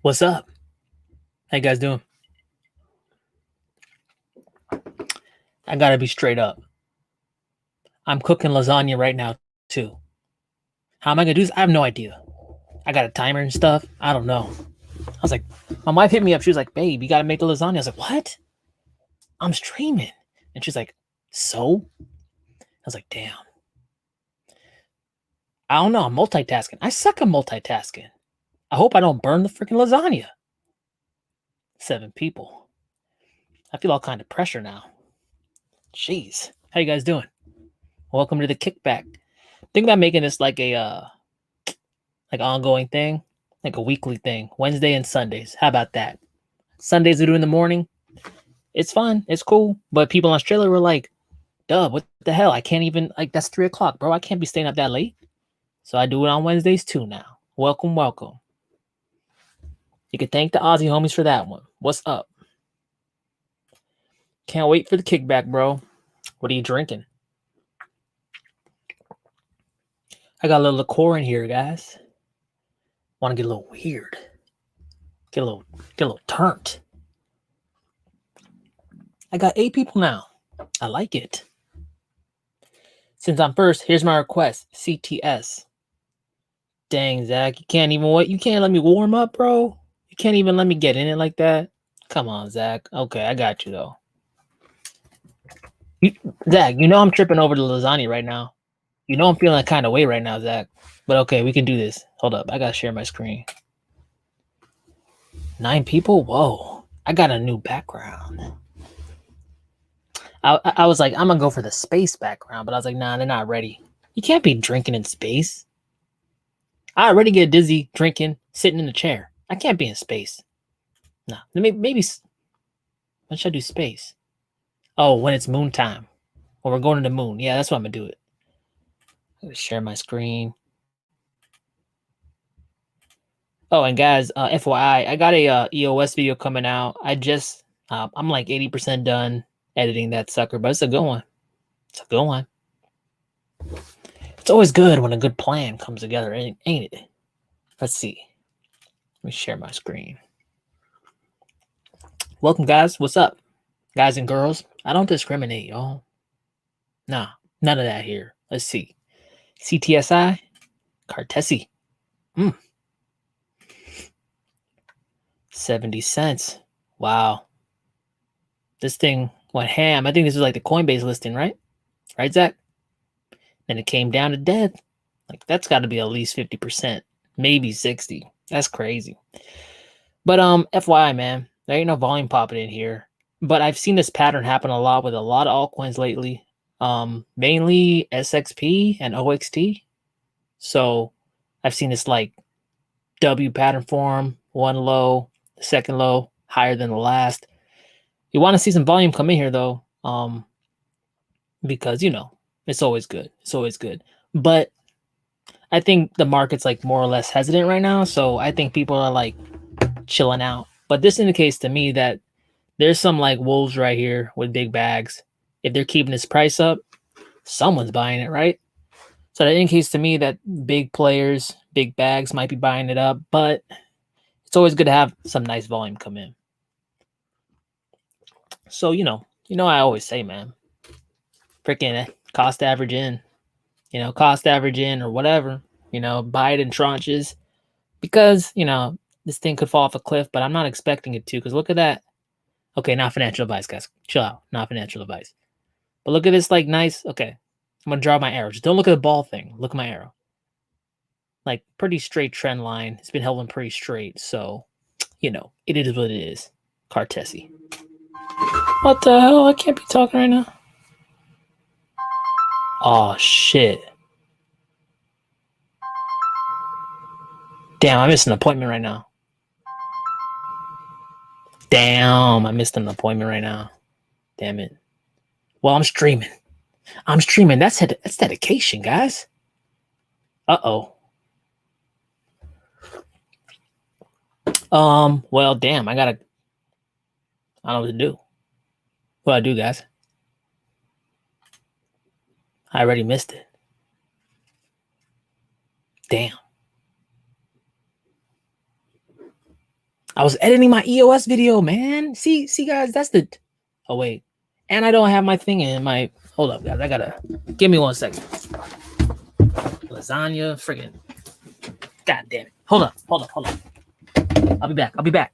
What's up? How you guys doing? I gotta be straight up. I'm cooking lasagna right now, too. How am I gonna do this? I have no idea. I got a timer and stuff. I don't know. I was like, my wife hit me up. She was like, babe, you gotta make the lasagna. I was like, what? I'm streaming. And she's like, so? I was like, damn. I don't know. I'm multitasking. I suck at multitasking. I hope I don't burn the freaking lasagna. 7 people. I feel all kind of pressure now. Jeez. How you guys doing? Welcome to the kickback. Think about making this like a ongoing thing, like a weekly thing, Wednesday and Sundays. How about that? Sundays we do in the morning. It's fun. It's cool. But people in Australia were like, Dub, what the hell? I can't even, like, that's 3 o'clock, bro. I can't be staying up that late. So I do it on Wednesdays too now. Welcome, welcome. You can thank the Aussie homies for that one. What's up? Can't wait for the kickback, bro. What are you drinking? I got a little liqueur in here, guys. Want to get a little weird. Get a little turnt. I got 8 people now. I like it. Since I'm first, here's my request. CTS. Dang, Zach, you can't even what? You can't let me warm up, bro? You can't even let me get in it like that? Come on, Zach. Okay, I got you, though. Zach, you know I'm tripping over the lasagna right now. You know I'm feeling that kind of way right now, Zach. But okay, we can do this. Hold up. I got to share my screen. 9 people? Whoa. I got a new background. I was like, I'm going to go for the space background. But I was like, nah, they're not ready. You can't be drinking in space. I already get dizzy drinking, sitting in the chair. I can't be in space. Nah, maybe. When should I do space? Oh, when it's moon time. When we're going to the moon. Yeah, that's what I'm going to do it. I'm going to share my screen. Oh, and guys, FYI, I got a EOS video coming out. I'm like 80% done editing that sucker, but it's a good one. It's a good one. It's always good when a good plan comes together, ain't it? Let's see. Let me share my screen. Welcome, guys. What's up? Guys and girls. I don't discriminate, y'all. Nah, none of that here. Let's see. CTSI. Cartesi. 70 cents. Wow. This thing went ham. I think this is like the Coinbase listing, right? Right, Zach? Then it came down to dead. Like, that's got to be at least 50%, maybe 60. That's crazy. But FYI, man, there ain't no volume popping in here. But I've seen this pattern happen a lot with a lot of altcoins lately. Mainly SXP and OXT. So I've seen this like W pattern form, one low, second low, higher than the last. You want to see some volume come in here though, because you know it's always good. It's always good. But I think the market's like more or less hesitant right now, so I think people are like chilling out. But this indicates to me that there's some like wolves right here with big bags. If they're keeping this price up, someone's buying it, right? So that indicates to me that big players, big bags might be buying it up, but it's always good to have some nice volume come in. So, you know, I always say, man, freaking cost average in, cost average in or whatever, buy it in tranches because, this thing could fall off a cliff, but I'm not expecting it to because look at that. Okay, not financial advice, guys. Chill out. Not financial advice. But look at this, like, nice. Okay, I'm going to draw my arrow. Just don't look at the ball thing. Look at my arrow. Like, pretty straight trend line. It's been held pretty straight. So, it is what it is. Cartesi. What the hell? I can't be talking right now. Oh, shit. Damn, I missed an appointment right now. Damn, I missed an appointment right now. Damn it. Well, I'm streaming. That's dedication, guys. Uh-oh. Well, damn, I don't know what to do. What do I do, guys? I already missed it. Damn. I was editing my EOS video, man. See, guys, that's the. Oh wait, and I don't have my thing in my. Hold up, guys. I gotta. Give me 1 second. Lasagna, friggin'. God damn it. Hold up. I'll be back.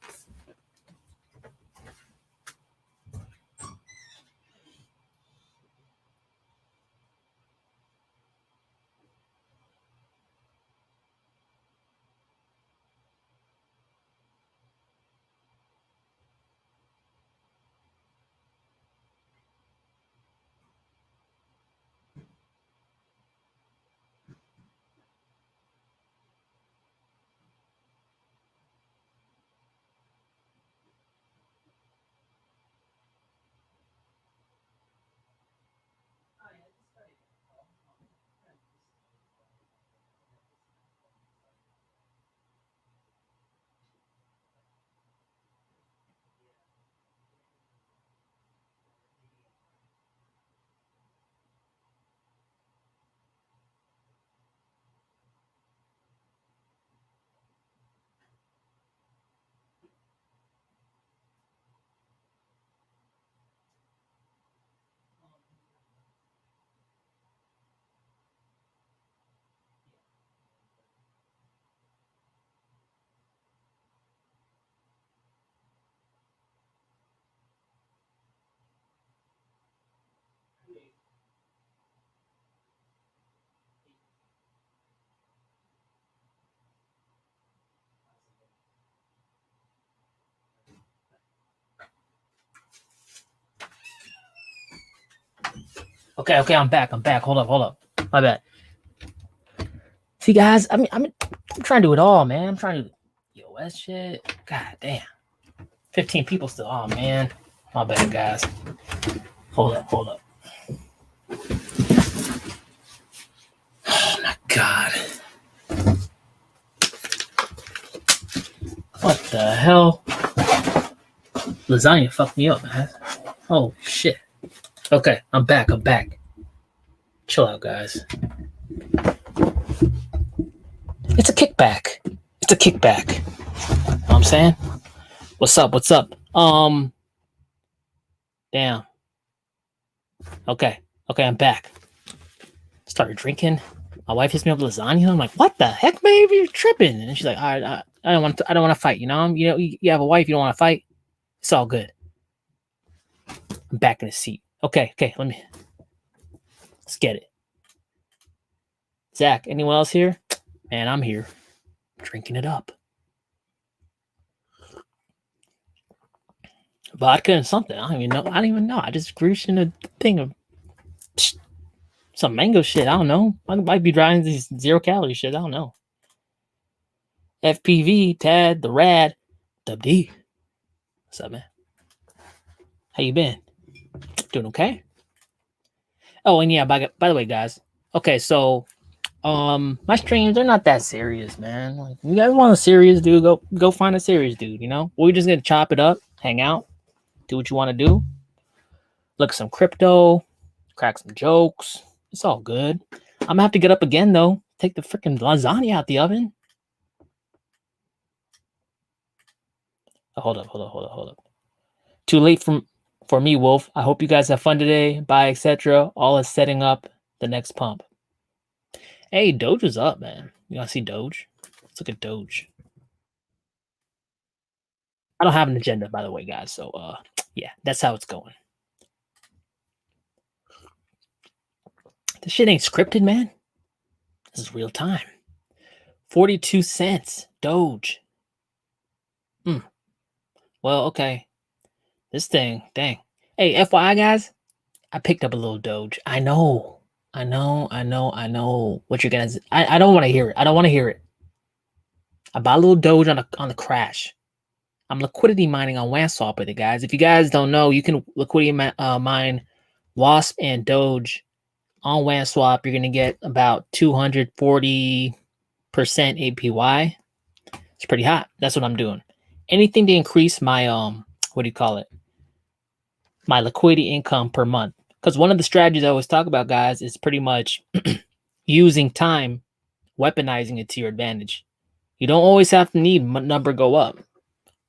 Okay, I'm back. Hold up. My bad. See, guys, I'm trying to do it all, man. I'm trying to do EOS shit. God damn. 15 people still. Oh, man. My bad, guys. Hold up. Oh, my God. What the hell? Lasagna fucked me up, man. Oh, shit. Okay, I'm back. Chill out, guys. It's a kickback. You know what I'm saying? What's up? Damn. Okay, I'm back. Started drinking. My wife hits me up with lasagna. I'm like, what the heck, baby? You're tripping. And she's like, all right, I don't want to fight. You know, you have a wife, you don't want to fight. It's all good. I'm back in the seat. Okay, let's get it. Zach, anyone else here? Man, I'm here. Drinking it up. Vodka and something. I don't even know. I just greased in a thing of some mango shit. I don't know. I might be driving these 0 calorie shit. I don't know. FPV, Tad, the Rad, DubD. What's up, man? How you been? Doing okay? Oh, and yeah, by the way, guys. Okay, so my streams, they're not that serious, man. Like, you guys want a serious dude, go find a serious dude, you know? We're just gonna chop it up, hang out, do what you want to do. Look at some crypto, crack some jokes. It's all good. I'm gonna have to get up again though. Take the freaking lasagna out the oven. Oh, hold up. Too late for me, Wolf. I hope you guys have fun today. Bye, etc. All is setting up the next pump. Hey, Doge is up, man. You want to see Doge? Let's look at Doge. I don't have an agenda, by the way, guys. So, yeah, that's how it's going. This shit ain't scripted, man. This is real time. 42 cents. Doge. Well, okay. This thing, dang. Hey, FYI, guys, I picked up a little Doge. I know. What you're gonna. I don't want to hear it. I bought a little Doge on the crash. I'm liquidity mining on WANSwap with it, guys. If you guys don't know, you can liquidity mine WASP and Doge on WANSwap. You're gonna get about 240% APY. It's pretty hot. That's what I'm doing. Anything to increase my my liquidity income per month. Because one of the strategies I always talk about, guys, is pretty much using time, weaponizing it to your advantage. You don't always have to need number go up.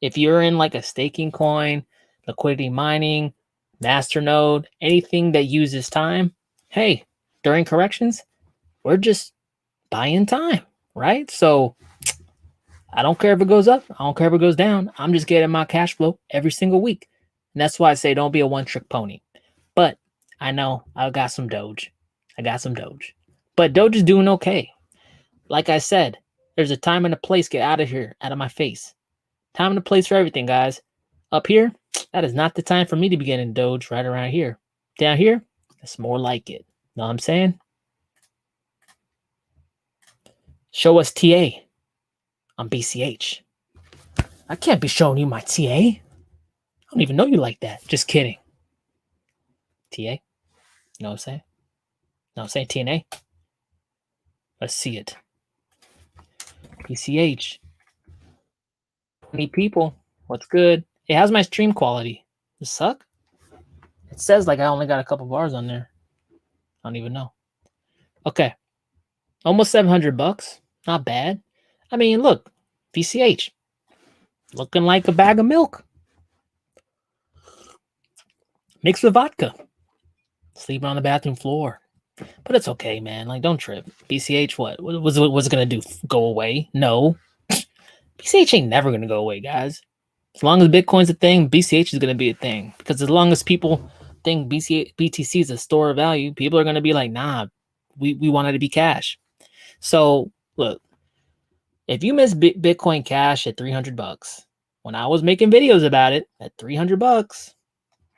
If you're in like a staking coin, liquidity mining, masternode, anything that uses time, hey, during corrections, we're just buying time, right? So I don't care if it goes up. I don't care if it goes down. I'm just getting my cash flow every single week. And that's why I say don't be a one-trick pony. But I know I got some Doge. But Doge is doing okay. Like I said, there's a time and a place. Get out of here, out of my face. Time and a place for everything, guys. Up here, that is not the time for me to be getting Doge right around here. Down here, it's more like it. Know what I'm saying? Show us TA on BCH. I can't be showing you my TA. I don't even know you like that. Just kidding. TA? You know what I'm saying? No, I'm saying TNA. Let's see it. BCH. 20 people. What's good? Hey, how's my stream quality? Does it suck? It says like I only got a couple bars on there. I don't even know. Okay. Almost $700. Not bad. I mean, look. BCH. Looking like a bag of milk. Mixed with vodka. Sleeping on the bathroom floor. But it's okay, man. Like, don't trip. BCH, what was it gonna do? Go away? No. BCH ain't never gonna go away, guys. As long as Bitcoin's a thing, BCH is gonna be a thing. Because as long as people think BTC is a store of value, people are gonna be like, nah, we want it to be cash. So look, if you miss Bitcoin Cash at $300, when I was making videos about it at $300,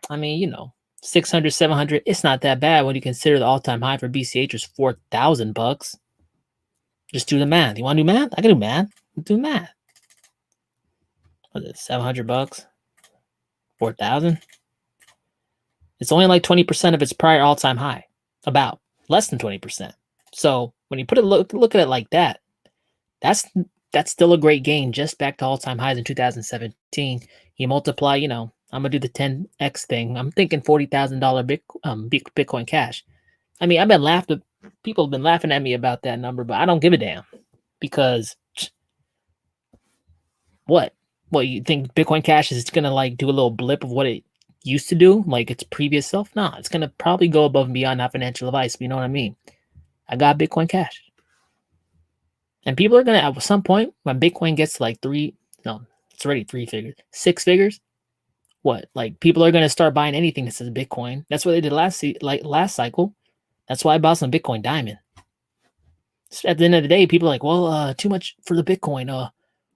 I mean, you know, 600, 700, it's not that bad when you consider the all-time high for BCH was $4,000. Just do the math. You want to do math? I can do math. Do math. What is it? $700? 4,000? It's only like 20% of its prior all-time high. About less than 20%. So when you put it look at it like that, that's still a great gain. Just back to all-time highs in 2017. You multiply, you know, I'm gonna do the 10x thing. I'm thinking $40,000 Bitcoin Cash. I mean, people have been laughing at me about that number, but I don't give a damn because what you think Bitcoin Cash is gonna like do a little blip of what it used to do, like its previous self? No, it's gonna probably go above and beyond, not financial advice, but you know what I mean. I got Bitcoin Cash, and people are gonna at some point when Bitcoin gets to like it's already 6 figures. What, like people are going to start buying anything that says Bitcoin. That's what they did last cycle. That's why I bought some Bitcoin Diamond. At the end of the day, people are like, well, too much for the Bitcoin.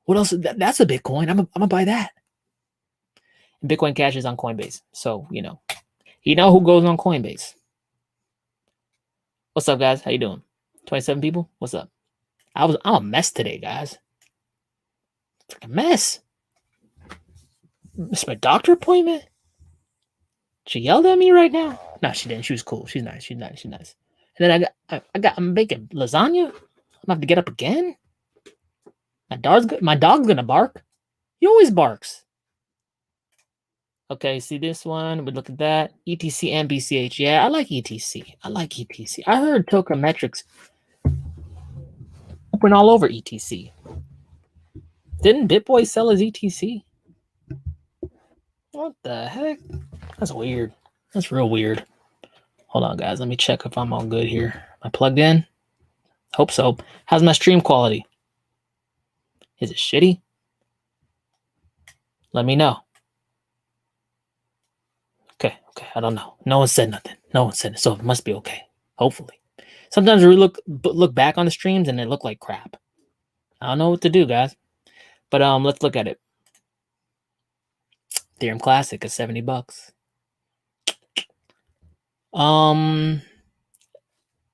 What else? That's a Bitcoin. I'm gonna buy that. And Bitcoin Cash is on Coinbase, so you know who goes on Coinbase. What's up, guys? How you doing? 27 people. What's up? I'm a mess today, guys. Freaking mess. Missed my doctor appointment. She yelled at me right now. No, she didn't. She was cool. She's nice. She's nice. And then I'm making lasagna. I'm gonna have to get up again. My dog's gonna bark. He always barks. Okay, see this one. We look at that. ETC and BCH. Yeah, I like ETC. I heard tokenomics open all over ETC. Didn't BitBoy sell his ETC? What the heck? That's weird. That's real weird. Hold on, guys. Let me check if I'm all good here. Am I plugged in? Hope so. How's my stream quality? Is it shitty? Let me know. Okay. I don't know. No one said nothing. So it must be okay. Hopefully. Sometimes we look back on the streams and they look like crap. I don't know what to do, guys. But let's look at it. Ethereum Classic is $70.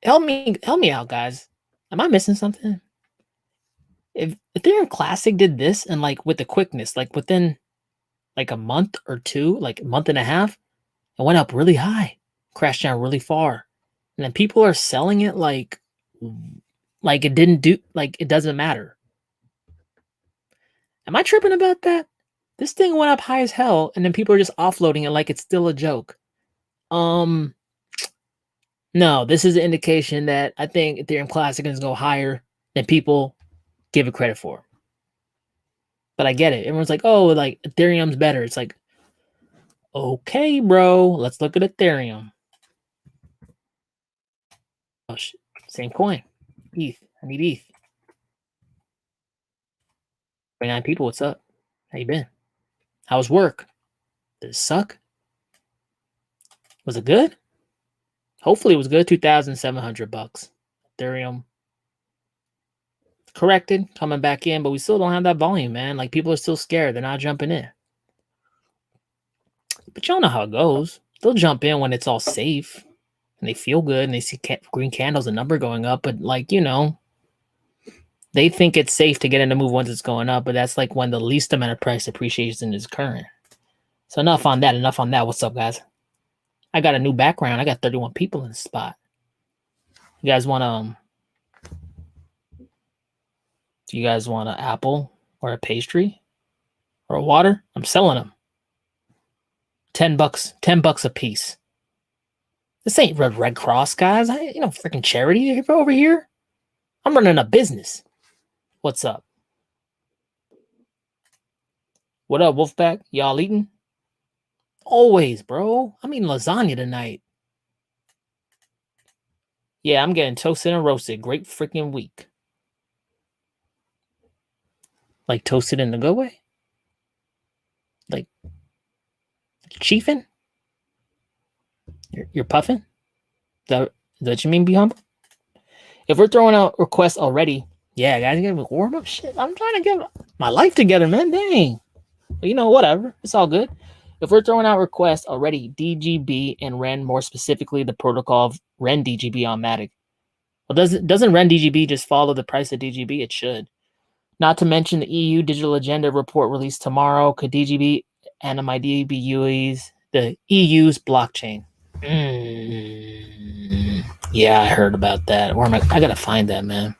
Help me out, guys. Am I missing something? If Ethereum Classic did this and like with the quickness, like within like a month or two, like a month and a half, it went up really high, crashed down really far, and then people are selling it like it didn't do, like it doesn't matter. Am I tripping about that? This thing went up high as hell, and then people are just offloading it like it's still a joke. No, this is an indication that I think Ethereum Classic is going to go higher than people give it credit for. But I get it. Everyone's like, oh, like Ethereum's better. It's like, okay, bro, let's look at Ethereum. Oh shit, same coin. ETH. I need ETH. 29 people, what's up? How you been? How was work? Did it suck? Was it good? Hopefully it was good. $2,700. Ethereum corrected, coming back in, but we still don't have that volume, man. Like people are still scared. They're not jumping in. But y'all know how it goes. They'll jump in when it's all safe and they feel good and they see green candles, a number going up. But like, you know, they think it's safe to get in the move once it's going up, but that's like when the least amount of price appreciation is occurring. So enough on that. Enough on that. What's up, guys? I got a new background. I got 31 people in the spot. You guys want do you guys want an apple or a pastry or a water? I'm selling them. $10, $10 a piece. This ain't Red Cross, guys. You know, freaking charity over here. I'm running a business. What's up? What up, Wolfpack? Y'all eating? Always, bro. I'm eating lasagna tonight. Yeah, I'm getting toasted and roasted. Great freaking week. Like toasted in the good way? Like chiefing? You're puffing? Is that what you mean, be humble? If we're throwing out requests already, yeah, guys, you gotta warm up. Shit, I'm trying to get my life together, man. Dang. But you know, whatever. It's all good. If we're throwing out requests already, DGB and REN, more specifically the protocol of REN DGB on MATIC. Well, doesn't REN DGB just follow the price of DGB? It should. Not to mention the EU digital agenda report released tomorrow. Could DGB and MID be the EU's blockchain? Yeah, I heard about that. Where am I gotta find that, man.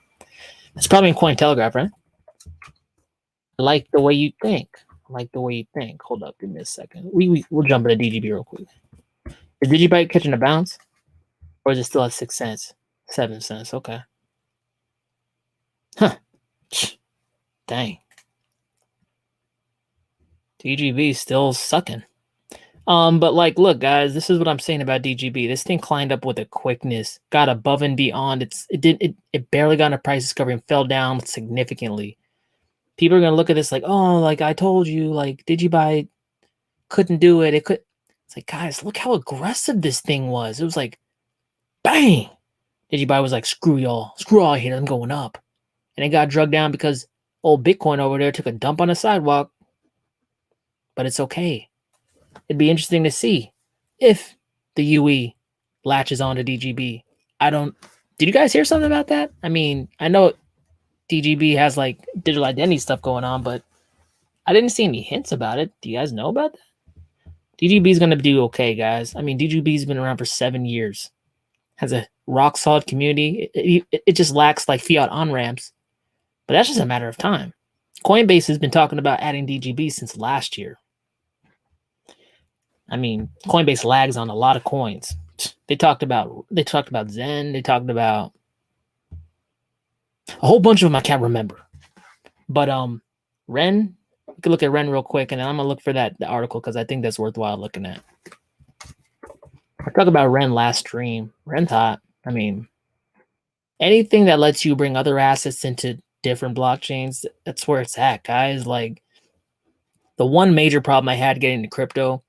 It's probably in Cointelegraph, right? I like the way you think. Hold up, give me a second. We'll jump into DGB real quick. Is DigiByte catching a bounce? Or is it still at 6 cents? 7 cents, okay. Huh. Dang. DGB still sucking. But like, look, guys, this is what I'm saying about DGB. This thing climbed up with a quickness, got above and beyond. It barely got a price discovery and fell down significantly. People are gonna look at this like, oh, like I told you, like DigiByte couldn't do it. It could. It's like, guys, look how aggressive this thing was. It was like, bang. DigiByte was like, screw all here. I'm going up, and it got drugged down because old Bitcoin over there took a dump on the sidewalk. But it's okay. It'd be interesting to see if the UE latches on to DGB. Did you guys hear something about that? I mean, I know DGB has like digital identity stuff going on, but I didn't see any hints about it. Do you guys know about that? DGB is going to do okay, guys. I mean, DGB's been around for 7 years. Has a rock solid community. It just lacks like fiat on-ramps, but that's just a matter of time. Coinbase has been talking about adding DGB since last year. I mean, Coinbase lags on a lot of coins. They talked about Zen. They talked about a whole bunch of them I can't remember. But REN, we can look at REN real quick, and then I'm gonna look for the article because I think that's worthwhile looking at. I talked about REN last stream. REN's hot. I mean, anything that lets you bring other assets into different blockchains, that's where it's at, guys. Like the one major problem I had getting into crypto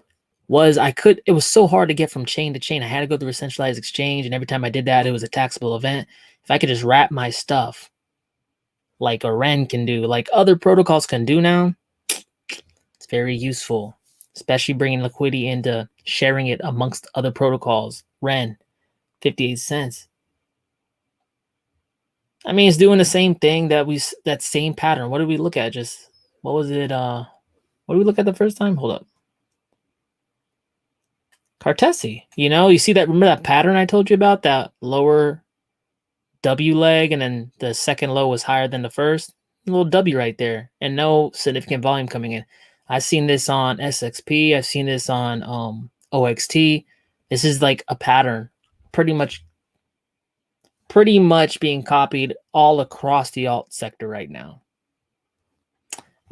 was it was so hard to get from chain to chain. I had to go through a centralized exchange, and every time I did that, it was a taxable event. If I could just wrap my stuff like a REN can do, like other protocols can do now, it's very useful, especially bringing liquidity into sharing it amongst other protocols. REN, 58 cents. I mean, it's doing the same thing that same pattern. What did we look at? What was it? What did we look at the first time? Hold up. Cartesi, you see that, remember that pattern I told you about, that lower W leg, and then the second low was higher than the first? A little W right there, and no significant volume coming in. I've seen this on SXP. I've seen this on OXT. This is like a pattern pretty much being copied all across the alt sector right now.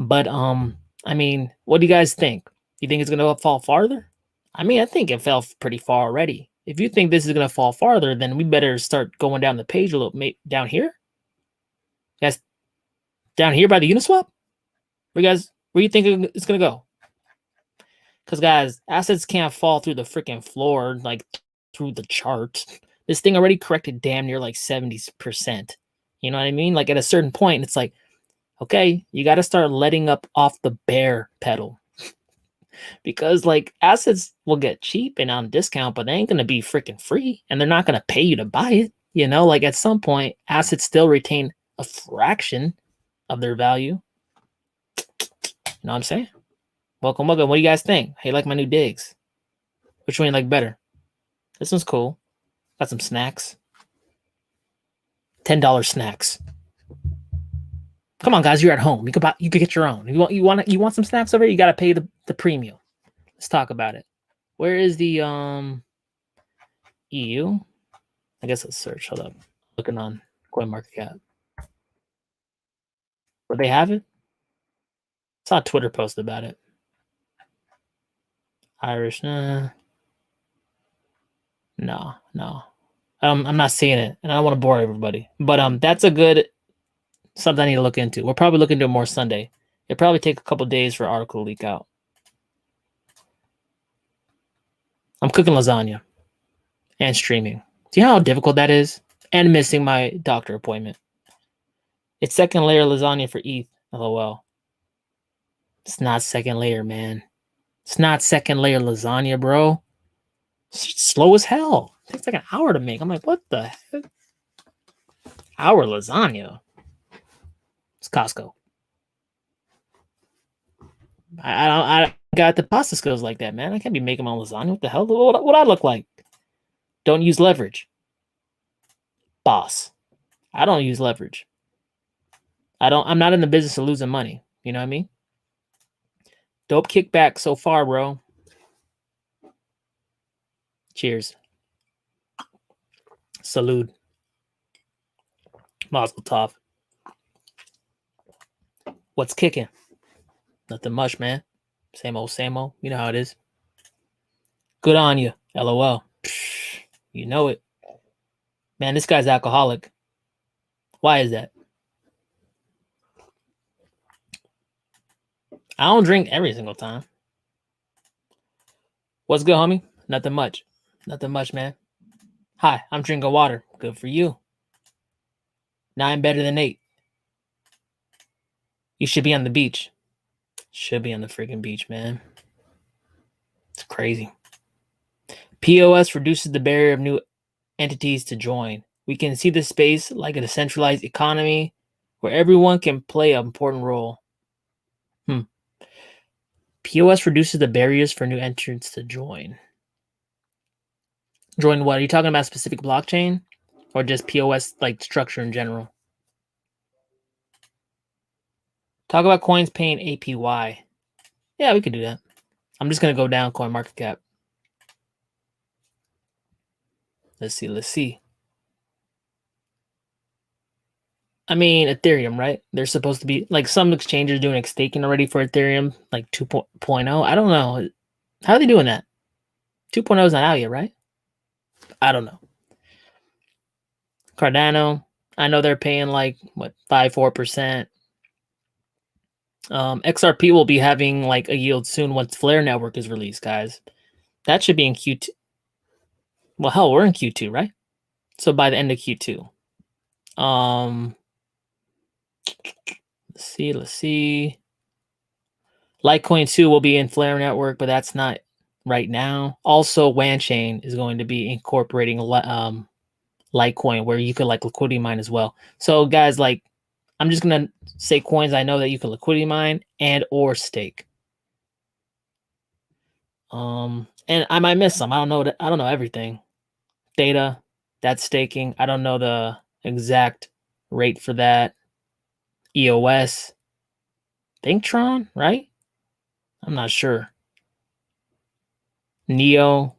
But I mean, what do you guys think? You think it's gonna fall farther? I mean, I think it fell pretty far already. If you think this is gonna fall farther, then we better start going down the page a little. Down here, guys, down here by the Uniswap. Where you think it's gonna go? Because guys, assets can't fall through the freaking floor like through the chart. This thing already corrected damn near like 70%. You know what I mean? Like at a certain point, it's like, okay, you got to start letting up off the bear pedal. Because like assets will get cheap and on discount, but they ain't gonna be freaking free, and they're not gonna pay you to buy it. You know, like at some point, assets still retain a fraction of their value. You know what I'm saying? Welcome. What do you guys think? Hey, like my new digs? Which one you like better? This one's cool. Got some snacks. $10 snacks. Come on, guys, you're at home. You could get your own. You want some snacks over here? You gotta pay the premium. Let's talk about it. Where is the EU? I guess let's search. Hold up. Looking on CoinMarketCap. Would they have it? I saw a Twitter post about it. Irish, nah. No. I'm not seeing it, and I don't want to bore everybody. But that's a good something I need to look into. We'll probably look into it more Sunday. It'll probably take a couple days for an article to leak out. I'm cooking lasagna and streaming. Do you know how difficult that is? And missing my doctor appointment. It's second layer lasagna for ETH. LOL. It's not second layer, man. It's not second layer lasagna, bro. It's slow as hell. It takes like an hour to make. I'm like, what the heck? Hour lasagna. It's Costco. I got the pasta skills like that, man. I can't be making my own lasagna. What the hell? What I look like? Don't use leverage. Boss. I don't use leverage. I'm not in the business of losing money. You know what I mean? Dope kickback so far, bro. Cheers. Salute. Mazel tov. What's kicking? Nothing much, man. Same old, same old. You know how it is. Good on you. LOL. Psh, you know it. Man, this guy's alcoholic. Why is that? I don't drink every single time. What's good, homie? Nothing much. Nothing much, man. Hi, I'm drinking water. Good for you. Now I'm better than 8. You should be on the beach. Should be on the freaking beach, man. It's crazy. POS reduces the barrier of new entities to join. We can see this space like a decentralized economy where everyone can play an important role. POS reduces the barriers for new entrants to join. Join what? Are you talking about a specific blockchain or just POS like structure in general? Talk about coins paying APY. Yeah, we could do that. I'm just going to go down CoinMarketCap. Let's see. I mean, Ethereum, right? They're supposed to be like some exchanges doing staking already for Ethereum, like 2.0. I don't know. How are they doing that? 2.0 is not out yet, right? I don't know. Cardano, I know they're paying like what 5-4%. XRP will be having like a yield soon once Flare Network is released, guys. That should be in Q2. Well, hell, we're in Q2, right? So by the end of Q2. Let's see. Litecoin 2 will be in Flare Network, but that's not right now. Also, WanChain is going to be incorporating Litecoin, where you could like liquidity mine as well. So, guys, like, I'm just gonna say coins I know that you can liquidity mine and or stake. And I might miss some. I don't know everything. Data, that's staking. I don't know the exact rate for that. EOS, Thinktron, right? I'm not sure. Neo.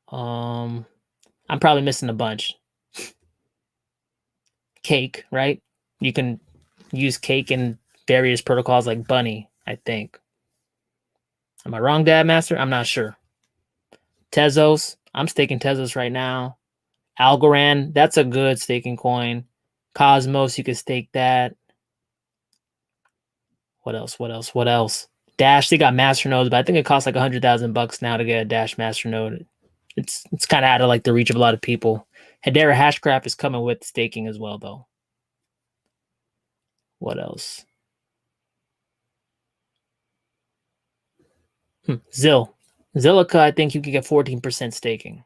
I'm probably missing a bunch. Cake, right? You can use Cake and various protocols like Bunny, I think. Am I wrong, Dad Master? I'm not sure. Tezos. I'm staking Tezos right now. Algorand. That's a good staking coin. Cosmos. You can stake that. What else? Dash. They got masternodes, but I think it costs like $100,000 now to get a Dash masternode. It's kind of out of like the reach of a lot of people. Hedera Hashgraph is coming with staking as well, though. What else? Zilliqa, I think you can get 14% staking.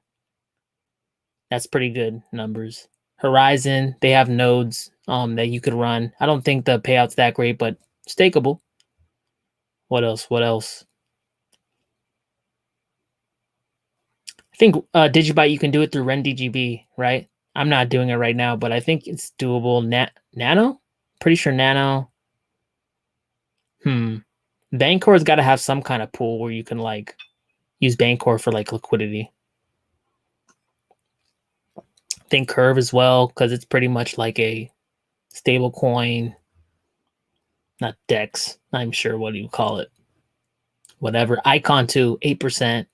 That's pretty good numbers. Horizon, they have nodes that you could run. I don't think the payout's that great, but stakeable. What else? I think Digibyte, you can do it through RenDGB, right? I'm not doing it right now, but I think it's doable. Nano? Pretty sure Nano. Bancor's got to have some kind of pool where you can like use Bancor for like liquidity. I think Curve as well, because it's pretty much like a stable coin. Not DEX. I'm sure what do you call it. Whatever. Icon 2, 8%.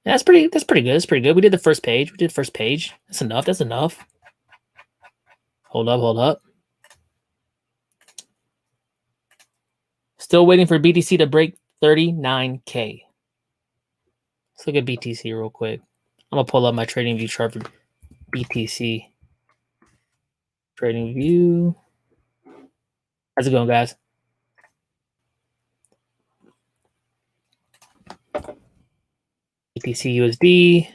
That's pretty good. We did the first page. That's enough. Hold up. Still waiting for BTC to break 39K. Let's look at BTC real quick. I'm going to pull up my trading view chart for BTC. Trading view. How's it going, guys? BTC USD.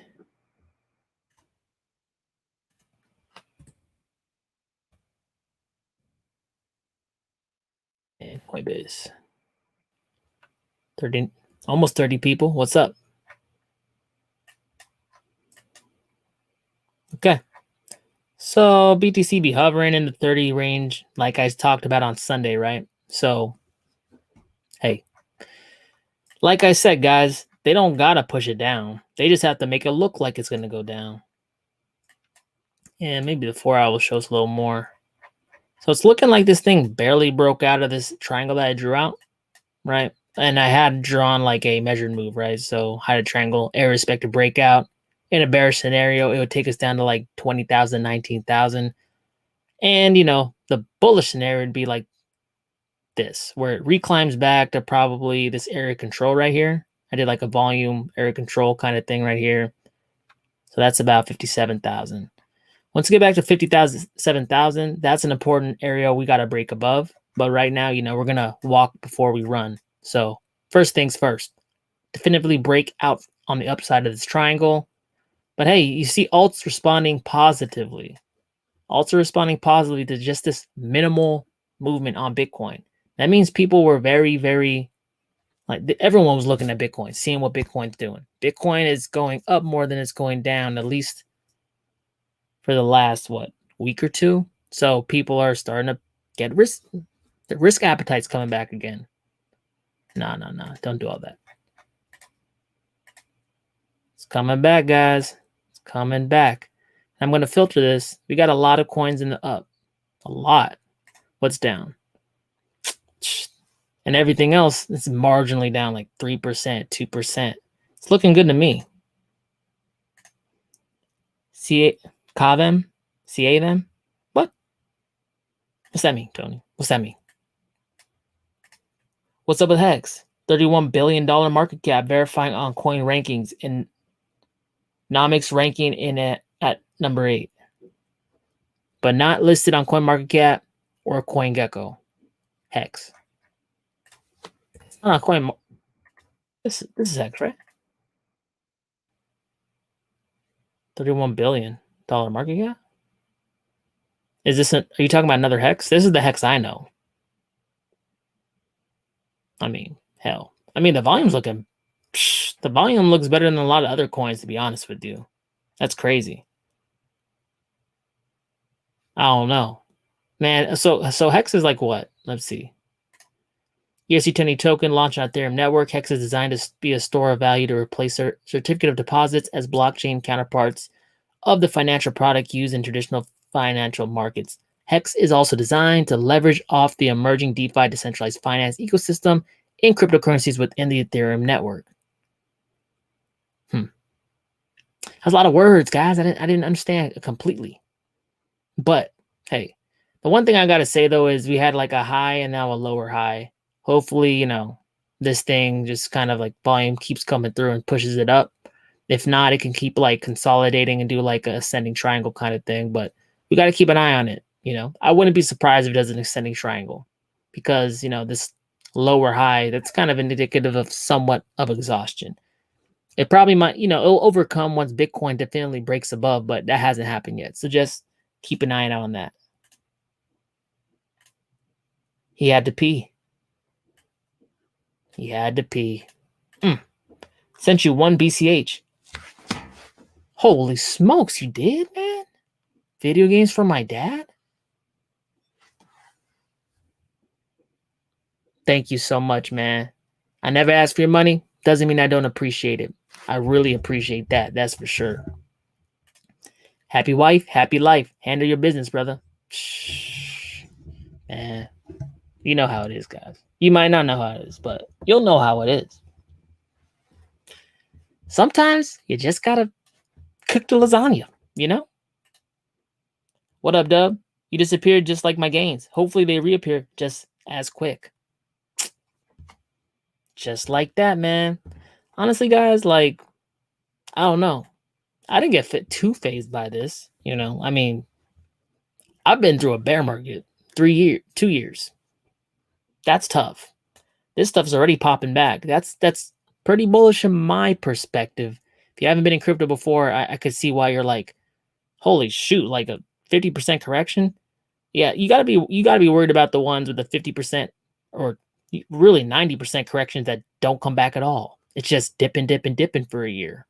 And Coinbase. Almost 30 people. What's up? Okay. So BTC be hovering in the 30 range, like I talked about on Sunday, right? So, hey, like I said, guys, they don't gotta push it down. They just have to make it look like it's gonna go down. And maybe the 4 hour will show us a little more. So it's looking like this thing barely broke out of this triangle that I drew out, right? And I had drawn like a measured move, right? So had a triangle, irrespective breakout. In a bearish scenario, it would take us down to like 20,000, 19,000. And, you know, the bullish scenario would be like this, where it reclimbs back to probably this area control right here. I did like a volume area control kind of thing right here. So that's about 57,000. Once we get back to 57,000, that's an important area we got to break above. But right now, you know, we're going to walk before we run. So first things first, definitively break out on the upside of this triangle. But hey, you see alts responding positively. Alts are responding positively to just this minimal movement on Bitcoin. That means people were very, very, like everyone was looking at Bitcoin, seeing what Bitcoin's doing. Bitcoin is going up more than it's going down, at least for the last, week or two. So people are starting to get risk. The risk appetite's coming back again. No. Don't do all that. It's coming back, guys. It's coming back. I'm going to filter this. We got a lot of coins in the up. A lot. What's down? And everything else is marginally down like 3%, 2%. It's looking good to me. CAVM? What? What's that mean, Tony? What's that mean? What's up with Hex? $31 billion market cap, verifying on coin rankings in Nomics ranking in at number 8. But not listed on CoinMarketCap or CoinGecko. Hex. It's not on This is Hex, right? $31 billion market cap? Is this are you talking about another Hex? This is the Hex I know. I mean, hell. I mean, the volume's looking... the volume looks better than a lot of other coins, to be honest with you. That's crazy. I don't know. Man, so Hex is like what? Let's see. ERC20 token launched on Ethereum network. Hex is designed to be a store of value to replace certificate of deposits as blockchain counterparts of the financial product used in traditional financial markets. Hex is also designed to leverage off the emerging DeFi decentralized finance ecosystem in cryptocurrencies within the Ethereum network. That's a lot of words, guys. I didn't understand it completely. But hey, the one thing I gotta say though is we had like a high and now a lower high. Hopefully, you know, this thing just kind of like volume keeps coming through and pushes it up. If not, it can keep like consolidating and do like a ascending triangle kind of thing. But we got to keep an eye on it. You know, I wouldn't be surprised if it does an ascending triangle because, you know, this lower high, that's kind of indicative of somewhat of exhaustion. It probably might, you know, it'll overcome once Bitcoin definitely breaks above, but that hasn't happened yet. So just keep an eye out on that. He had to pee. He had to pee. Sent you 1 BCH. Holy smokes, you did, man? Video games for my dad? Thank you so much, man. I never asked for your money. Doesn't mean I don't appreciate it. I really appreciate that. That's for sure. Happy wife, happy life. Handle your business, brother. Shh. Man, you know how it is, guys. You might not know how it is, but you'll know how it is. Sometimes you just gotta cook the lasagna, you know? What up, Dub? You disappeared just like my gains. Hopefully they reappear just as quick. Just like that, man. Honestly, guys, like, I don't know. I didn't get too phased by this, you know? I mean, I've been through a bear market 2 years. That's tough. This stuff's already popping back. That's pretty bullish in my perspective. If you haven't been in crypto before, I could see why you're like, holy shoot, like a 50% correction. Yeah, you gotta be worried about the ones with the 50% or really 90% corrections that don't come back at all. It's just dipping for a year.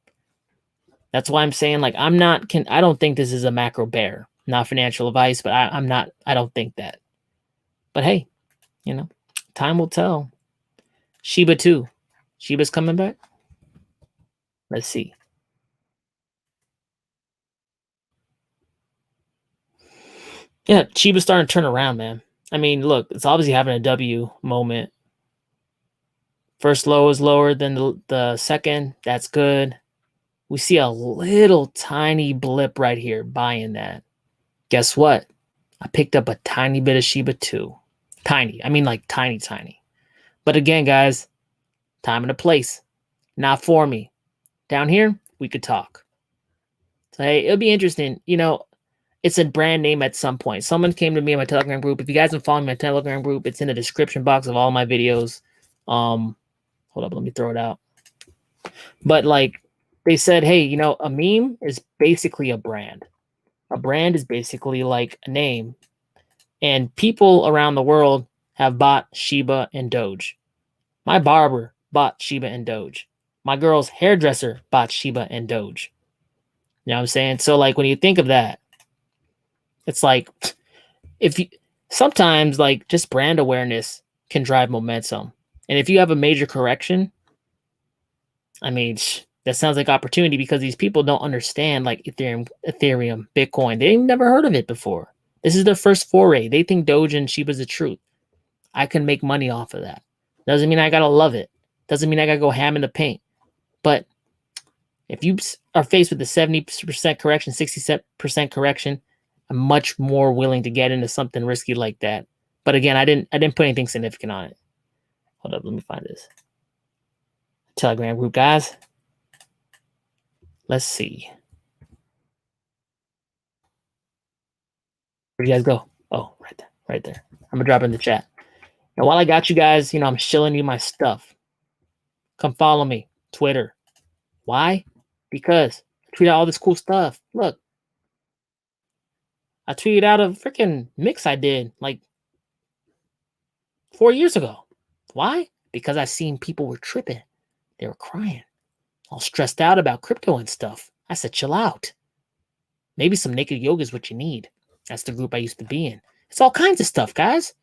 That's why I'm saying, like, I don't think this is a macro bear. Not financial advice, but I don't think that. But hey, you know, time will tell. SHIBA too. SHIBA's coming back. Let's see. Yeah, SHIBA's starting to turn around, man. I mean, look, it's obviously having a W moment. First low is lower than the second. That's good. We see a little tiny blip right here buying that. Guess what? I picked up a tiny bit of SHIBA too. Tiny. I mean like tiny. But again, guys, time and a place. Not for me. Down here, we could talk. So hey, it'll be interesting. You know, it's a brand name at some point. Someone came to me in my Telegram group. If you guys don't follow my Telegram group, it's in the description box of all my videos. Hold up, let me throw it out. But like they said, hey, you know, a meme is basically a brand. A brand is basically like a name. And people around the world have bought SHIBA and DOGE. My barber bought SHIBA and DOGE. My girl's hairdresser bought SHIBA and DOGE. You know what I'm saying? So like when you think of that, it's like sometimes like just brand awareness can drive momentum. And if you have a major correction, I mean, that sounds like opportunity because these people don't understand like Ethereum, Bitcoin. They've never heard of it before. This is their first foray. They think Doge and SHIBA is the truth. I can make money off of that. Doesn't mean I gotta love it. Doesn't mean I gotta go ham in the paint. But if you are faced with a 70% correction, 60% correction, I'm much more willing to get into something risky like that. But again, I didn't put anything significant on it. Hold up, let me find this. Telegram group, guys. Let's see. Where'd you guys go? Oh, right there. I'm gonna drop it in the chat. And while I got you guys, you know, I'm shilling you my stuff. Come follow me. Twitter. Why? Because I tweet out all this cool stuff. Look. I tweeted out a freaking mix I did like 4 years ago. Why? Because I seen people were tripping. They were crying. All stressed out about crypto and stuff. I said, chill out. Maybe some naked yoga is what you need. That's the group I used to be in. It's all kinds of stuff, guys.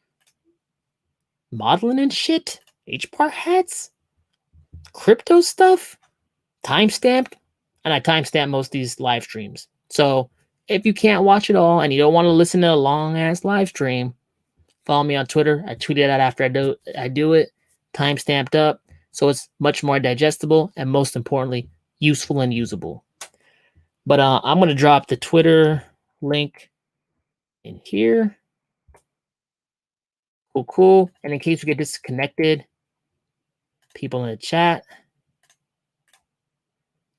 Modeling and shit. HBAR hats. Crypto stuff. Timestamped. And I timestamp most of these live streams. So if you can't watch it all and you don't want to listen to a long ass live stream, follow me on Twitter. I tweet it out after I do it, time stamped up, so it's much more digestible and most importantly, useful and usable. But I'm gonna drop the Twitter link in here. Cool. And in case we get disconnected, people in the chat,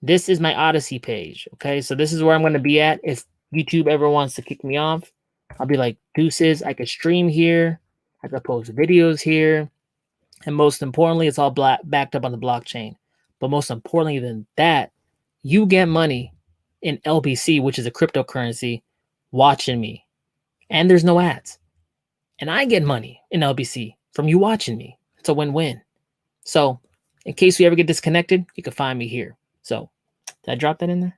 this is my Odyssey page. Okay, so this is where I'm gonna be at if YouTube ever wants to kick me off. I'll be like, deuces, I could stream here, I could post videos here, and most importantly, it's all backed up on the blockchain. But most importantly than that, you get money in LBC, which is a cryptocurrency, watching me. And there's no ads. And I get money in LBC from you watching me. It's a win-win. So in case we ever get disconnected, you can find me here. So did I drop that in there?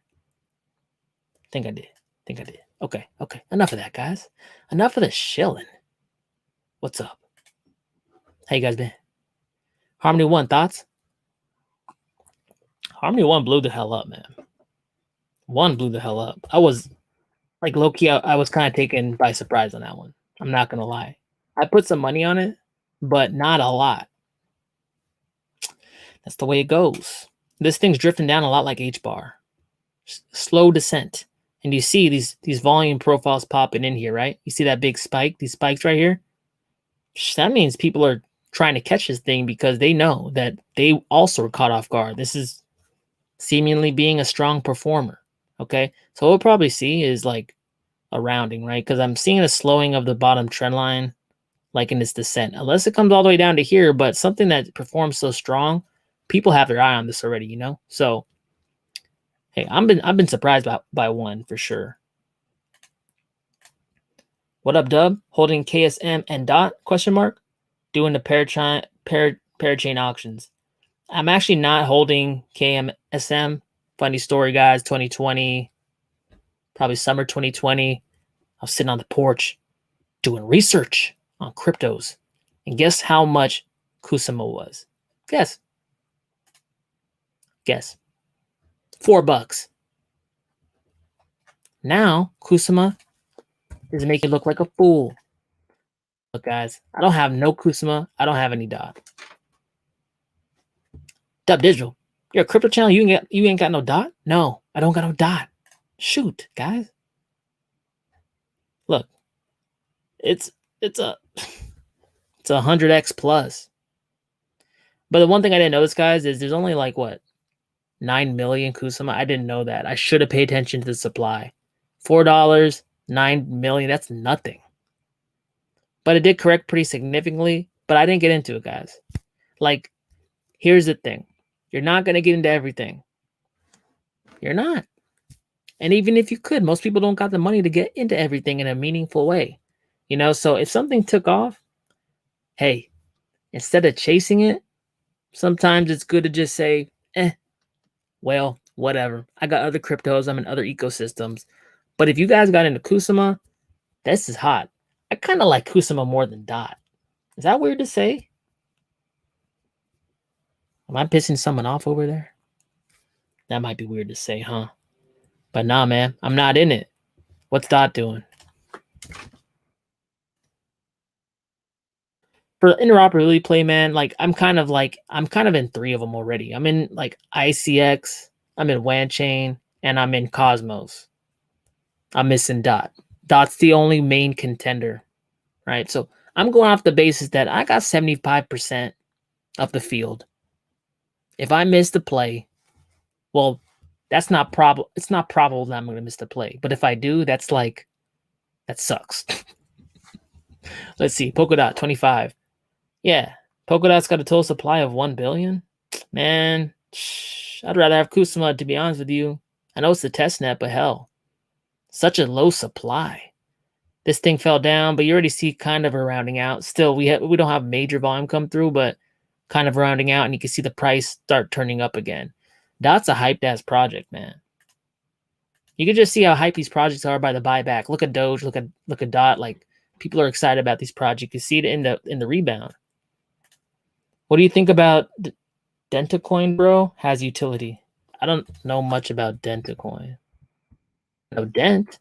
I think I did. Okay. Enough of that, guys. Enough of the shilling. What's up? How you guys been? Harmony 1, thoughts? Harmony 1 blew the hell up, man. 1 blew the hell up. I was like low-key, I was kind of taken by surprise on that one. I'm not going to lie. I put some money on it, but not a lot. That's the way it goes. This thing's drifting down a lot like HBAR. Slow descent. And you see these volume profiles popping in here, right? You see that big spike, these spikes right here? That means people are trying to catch this thing because they know that they also are caught off guard. This is seemingly being a strong performer, okay? So what we'll probably see is like a rounding, right? Because I'm seeing a slowing of the bottom trend line like in this descent. Unless it comes all the way down to here, but something that performs so strong, people have their eye on this already, you know? So hey, I've been surprised by 1 for sure. What up, Dub? Holding KSM and DOT? Question mark. Doing the parachain auctions. I'm actually not holding KMSM. Funny story, guys. 2020, probably summer 2020. I was sitting on the porch doing research on cryptos, and guess how much Kusama was? Guess. $4. Now Kusama is making it look like a fool. Look, guys, I don't have no Kusama. I don't have any DOT. DubDigital, you're a crypto channel. You ain't got no DOT? No, I don't got no DOT. Shoot, guys. Look, it's a 100x plus. But the one thing I didn't notice, guys, is there's only like what 9 million Kusama. I didn't know that. I should have paid attention to the supply. $4, 9 million. That's nothing. But it did correct pretty significantly. But I didn't get into it, guys. Like, here's the thing. You're not going to get into everything. You're not. And even if you could, most people don't got the money to get into everything in a meaningful way. You know, so if something took off, hey, instead of chasing it, sometimes it's good to just say, well, whatever. I got other cryptos. I'm in other ecosystems. But if you guys got into Kusama, this is hot. I kind of like Kusama more than DOT. Is that weird to say? Am I pissing someone off over there? That might be weird to say, huh? But nah, man, I'm not in it. What's DOT doing? For interoperability play, man, like I'm kind of in 3 of them already. I'm in like ICX, I'm in WanChain, and I'm in Cosmos. I'm missing DOT. DOT's the only main contender, right? So I'm going off the basis that I got 75% of the field. If I miss the play, well, that's not probable. It's not probable that I'm going to miss the play. But if I do, that sucks. Let's see. Polkadot 25. Yeah, Polkadot's got a total supply of 1 billion. Man, I'd rather have Kusama, to be honest with you. I know it's the testnet, but hell, such a low supply. This thing fell down, but you already see kind of a rounding out. Still, we don't have major volume come through, but kind of rounding out, and you can see the price start turning up again. DOT's a hyped ass project, man. You can just see how hyped these projects are by the buyback. Look at DOGE, look at DOT. Like, people are excited about these projects. You can see it in the rebound. What do you think about DentaCoin, bro? Has utility. I don't know much about DentaCoin. No, DENT.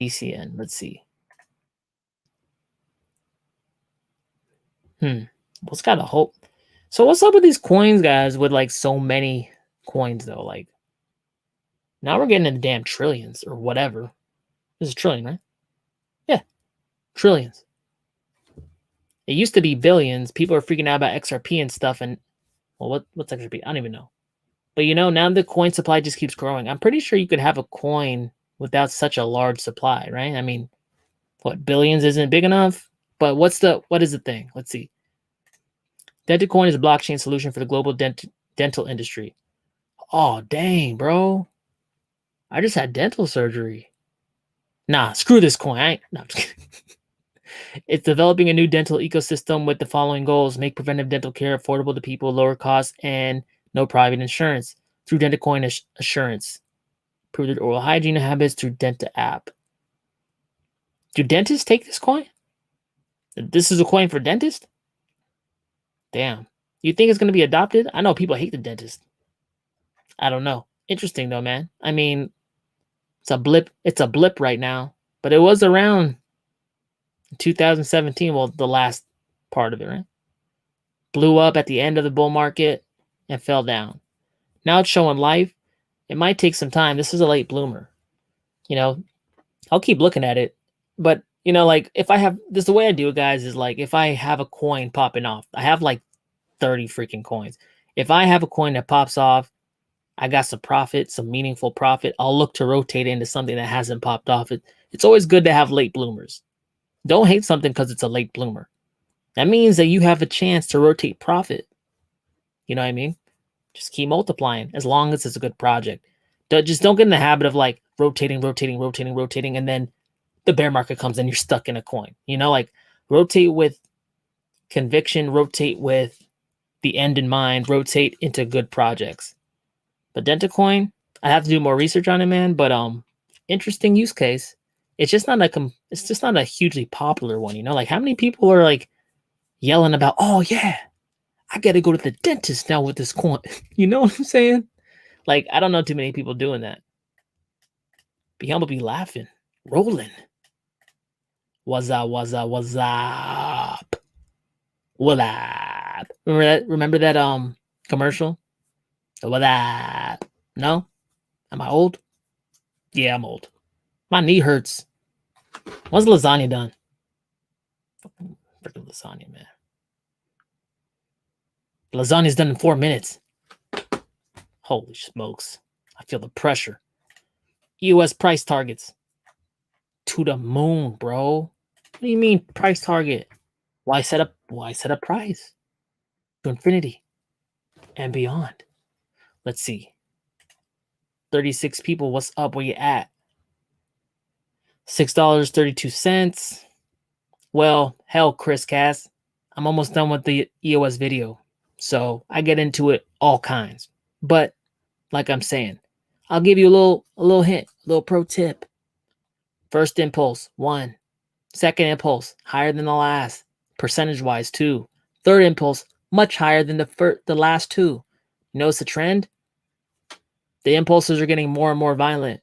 ECN. Let's see. What's got a hope? So what's up with these coins, guys, with like so many coins though? Like now we're getting into damn trillions or whatever. This is trillion, right? Yeah, trillions. It used to be billions. People are freaking out about XRP and stuff. And well, what's XRP? I don't even know. But you know, now the coin supply just keeps growing. I'm pretty sure you could have a coin without such a large supply, right? I mean, what, billions isn't big enough? But what is the thing? Let's see. Dental coin is a blockchain solution for the global dental industry. Oh, dang, bro. I just had dental surgery. Nah, screw this coin. No, I'm just kidding. It's developing a new dental ecosystem with the following goals: make preventive dental care affordable to people, lower costs, and no private insurance through dental coin assurance. Improve their oral hygiene habits through Denta app. Do dentists take this coin? This is a coin for dentists? Damn. You think it's going to be adopted? I know people hate the dentist. I don't know. Interesting though, man. I mean, it's a blip. It's a blip right now, but it was around 2017. Well, the last part of it, right? Blew up at the end of the bull market and fell down. Now it's showing life. It might take some time. This is a late bloomer. You know, I'll keep looking at it. But, you know, like if I have this, the way I do it, guys, is like if I have a coin popping off, I have like 30 freaking coins. If I have a coin that pops off, I got some profit, some meaningful profit, I'll look to rotate into something that hasn't popped off. It's always good to have late bloomers. Don't hate something because it's a late bloomer. That means that you have a chance to rotate profit. You know what I mean? Just keep multiplying as long as it's a good project. Just don't get in the habit of like rotating, and then the bear market comes and you're stuck in a coin. You know, like rotate with conviction, rotate with the end in mind, rotate into good projects. But DentaCoin, I have to do more research on it, man. But interesting use case. It's just not a hugely popular one, you know. Like how many people are like yelling about, oh yeah, I gotta go to the dentist now with this coin. You know what I'm saying? Like I don't know too many people doing that. Be humble, be laughing, rolling. What's up? What up? Remember that commercial? What up? No? Am I old? Yeah, I'm old. My knee hurts. When's lasagna done? Freaking lasagna, man. Lasagna's done in 4 minutes. Holy smokes. I feel the pressure. US price targets. To the moon, bro. What do you mean price target? Why set a price? To infinity and beyond. Let's see. 36 people. What's up? Where you at? $6.32. Well, hell, Chris Cass. I'm almost done with the EOS video. So I get into it all kinds. But like I'm saying, I'll give you a little hint, a little pro tip. First impulse, 1. Second impulse, higher than the last, percentage-wise, 2. Third impulse, much higher than the last 2. You notice the trend? The impulses are getting more and more violent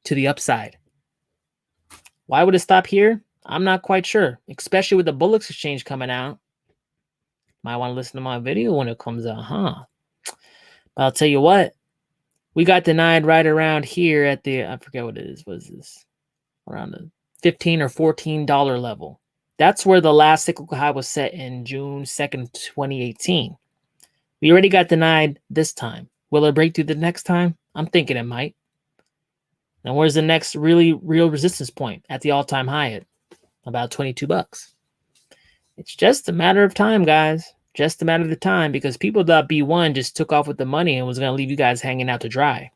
to the upside. Why would it stop here? I'm not quite sure, especially with the Bullocks exchange coming out. Might want to listen to my video when it comes out, huh? But I'll tell you what, we got denied right around here at the, I forget what it is. What is this? Around the $15 or $14 level. That's where the last cyclical high was set in June 2nd, 2018. We already got denied this time. Will it break through the next time? I'm thinking it might. Now, where's the next real resistance point? At the all-time high at about $22. It's just a matter of time, guys. Just a matter of the time, because people.B1 just took off with the money and was going to leave you guys hanging out to dry.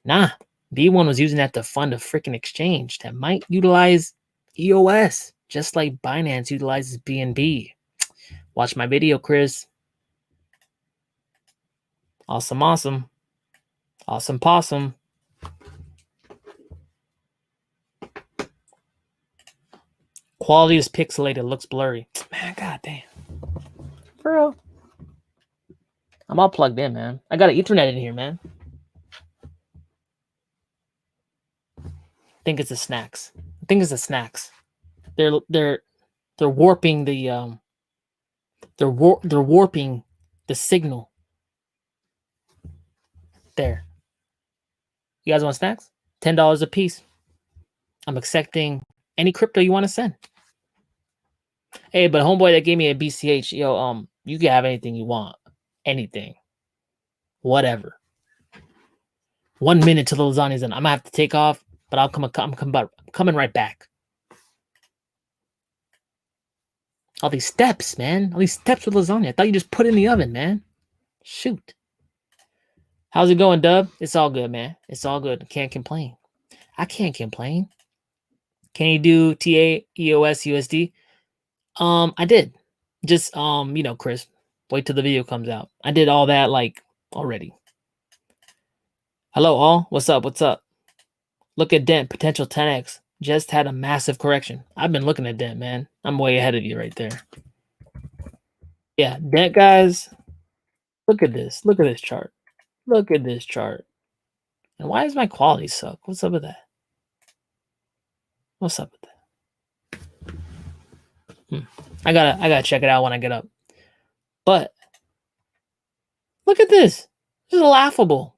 Nah, B1 was using that to fund a freaking exchange that might utilize EOS, just like Binance utilizes BNB. Watch my video, Chris. Awesome, awesome. Awesome possum. Quality is pixelated. Looks blurry. Man, goddamn. Bro. I'm all plugged in, man. I got an Ethernet in here, man. think it's the snacks. I think it's the snacks. They're warping the they're warping the signal. There. You guys want snacks? $10 a piece. I'm accepting any crypto you want to send. Hey, but homeboy that gave me a BCH, yo, you can have anything you want. Anything. Whatever. 1 minute till the lasagna's in. I'm gonna have to take off, but I'm coming right back. All these steps, man. All these steps with lasagna. I thought you just put it in the oven, man. Shoot. How's it going, Dub? It's all good, man. It's all good. Can't complain. I can't complain. Can you do TA, EOS, USD? I did. Just Chris, wait till the video comes out. I did all that like already. Hello all. What's up? What's up? Look at DENT, potential 10x. Just had a massive correction. I've been looking at DENT, man. I'm way ahead of you right there. Yeah, DENT guys. Look at this. Look at this chart. Look at this chart. And why does my quality suck? What's up with that? What's up with that? I gotta check it out when I get up. But look at this. This is laughable.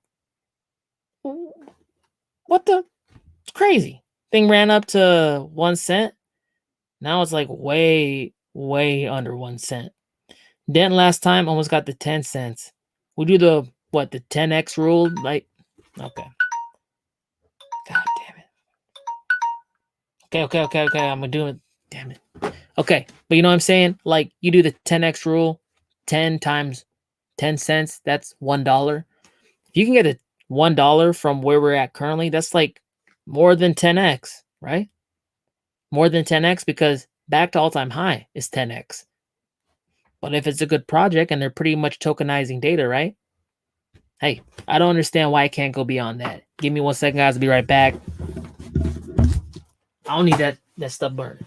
What the? It's crazy. Thing ran up to 1 cent. Now it's like way under 1 cent. DENT last time almost got the 10 cents. We do the 10x rule? Like, okay. God damn it. Okay. I'm gonna do it. Damn it. Okay, but you know what I'm saying? Like, you do the 10x rule, 10 times 10 cents, that's $1. If you can get a $1 from where we're at currently, that's like more than 10x, right? More than 10x, because back to all-time high is 10x. But if it's a good project and they're pretty much tokenizing data, right? Hey, I don't understand why I can't go beyond that. Give me 1 second, guys. I'll be right back. I don't need that stuff burned.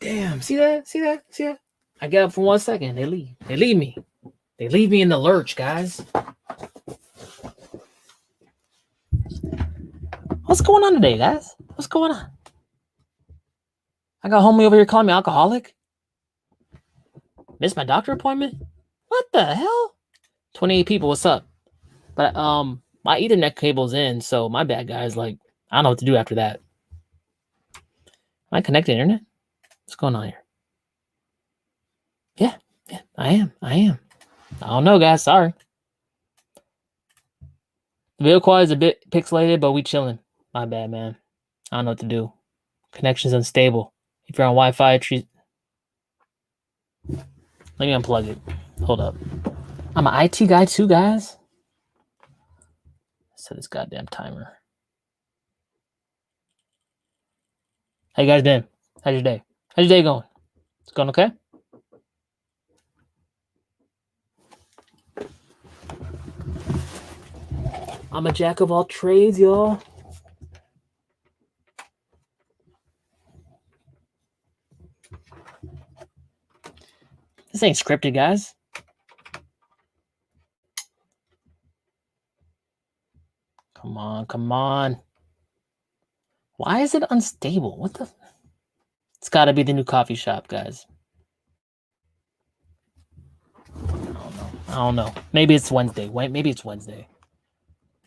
Damn, see that? I get up for 1 second, they leave. They leave me. They leave me in the lurch, guys. What's going on today, guys? What's going on? I got homie over here calling me alcoholic. Missed my doctor appointment? What the hell? 28 people, what's up? But my Ethernet cable's in, so my bad, guys. Like, I don't know what to do after that. Am I connected to internet? What's going on here? Yeah, I am. I don't know, guys. Sorry. The video quality is a bit pixelated, but we chilling. My bad, man. I don't know what to do. Connection's unstable. If you're on Wi-Fi, let me unplug it. Hold up. I'm an IT guy too, guys. Set this goddamn timer. How you guys been? How's your day? How's your day going? It's going okay? I'm a jack of all trades, y'all. This ain't scripted, guys. Come on. Why is it unstable? What the? It's got to be the new coffee shop, guys. I don't know. Maybe it's Wednesday. Wait, maybe it's Wednesday.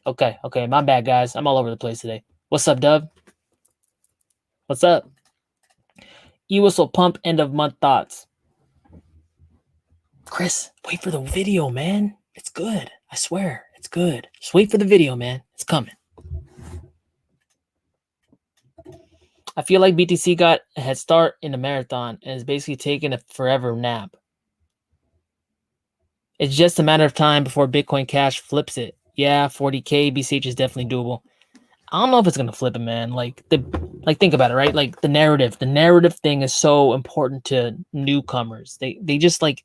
Okay. My bad, guys. I'm all over the place today. What's up, Dub? What's up? E-whistle pump end of month thoughts. Chris, wait for the video, man. It's good. I swear, it's good. Just wait for the video, man. It's coming. I feel like BTC got a head start in the marathon and is basically taking a forever nap. It's just a matter of time before Bitcoin Cash flips it. Yeah, 40K BCH is definitely doable. I don't know if it's gonna flip it, man. Like think about it, right? Like the narrative thing is so important to newcomers. They just like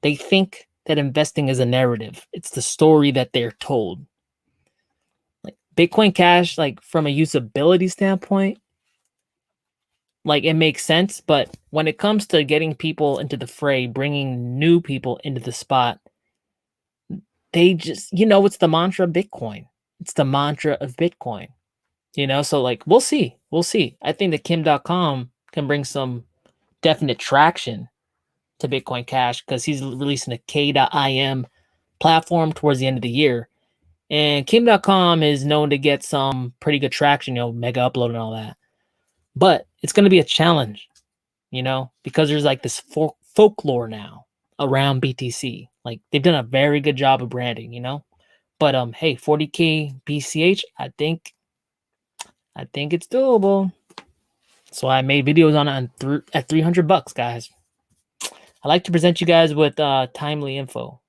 they think that investing is a narrative. It's the story that they're told. Like Bitcoin Cash, like from a usability standpoint, like it makes sense, but when it comes to getting people into the fray, bringing new people into the spot, they just, it's the mantra of Bitcoin. It's the mantra of Bitcoin, so like, we'll see. I think that Kim.com can bring some definite traction to Bitcoin Cash because he's releasing a K.im platform towards the end of the year. And Kim.com is known to get some pretty good traction, mega upload and all that. But it's going to be a challenge, because there's like this folklore now around BTC. Like they've done a very good job of branding, But hey, 40K BCH, I think it's doable. So I made videos on it at $300, guys. I like to present you guys with timely info.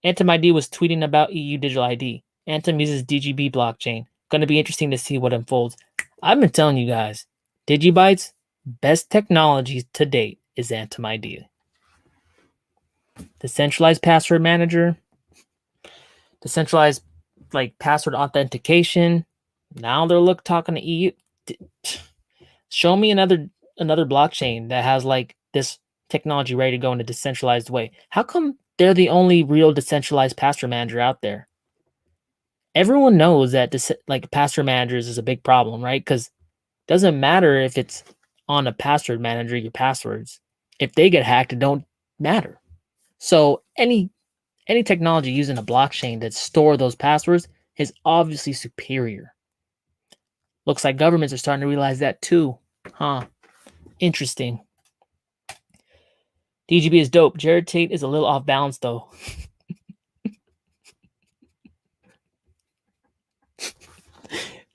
Antum ID was tweeting about EU digital ID. Antum uses DGB blockchain. Going to be interesting to see what unfolds. I've been telling you guys, Digibyte's best technology to date is Antum ID. Decentralized password manager, decentralized like password authentication. Now they're talking to EU. Show me another blockchain that has like this technology ready to go in a decentralized way. How come they're the only real decentralized password manager out there? Everyone knows that like password managers is a big problem, right? Because it doesn't matter if it's on a password manager, your passwords. If they get hacked, it don't matter. So any technology using a blockchain that store those passwords is obviously superior. Looks like governments are starting to realize that too. Huh. Interesting. DGB is dope. Jared Tate is a little off balance though.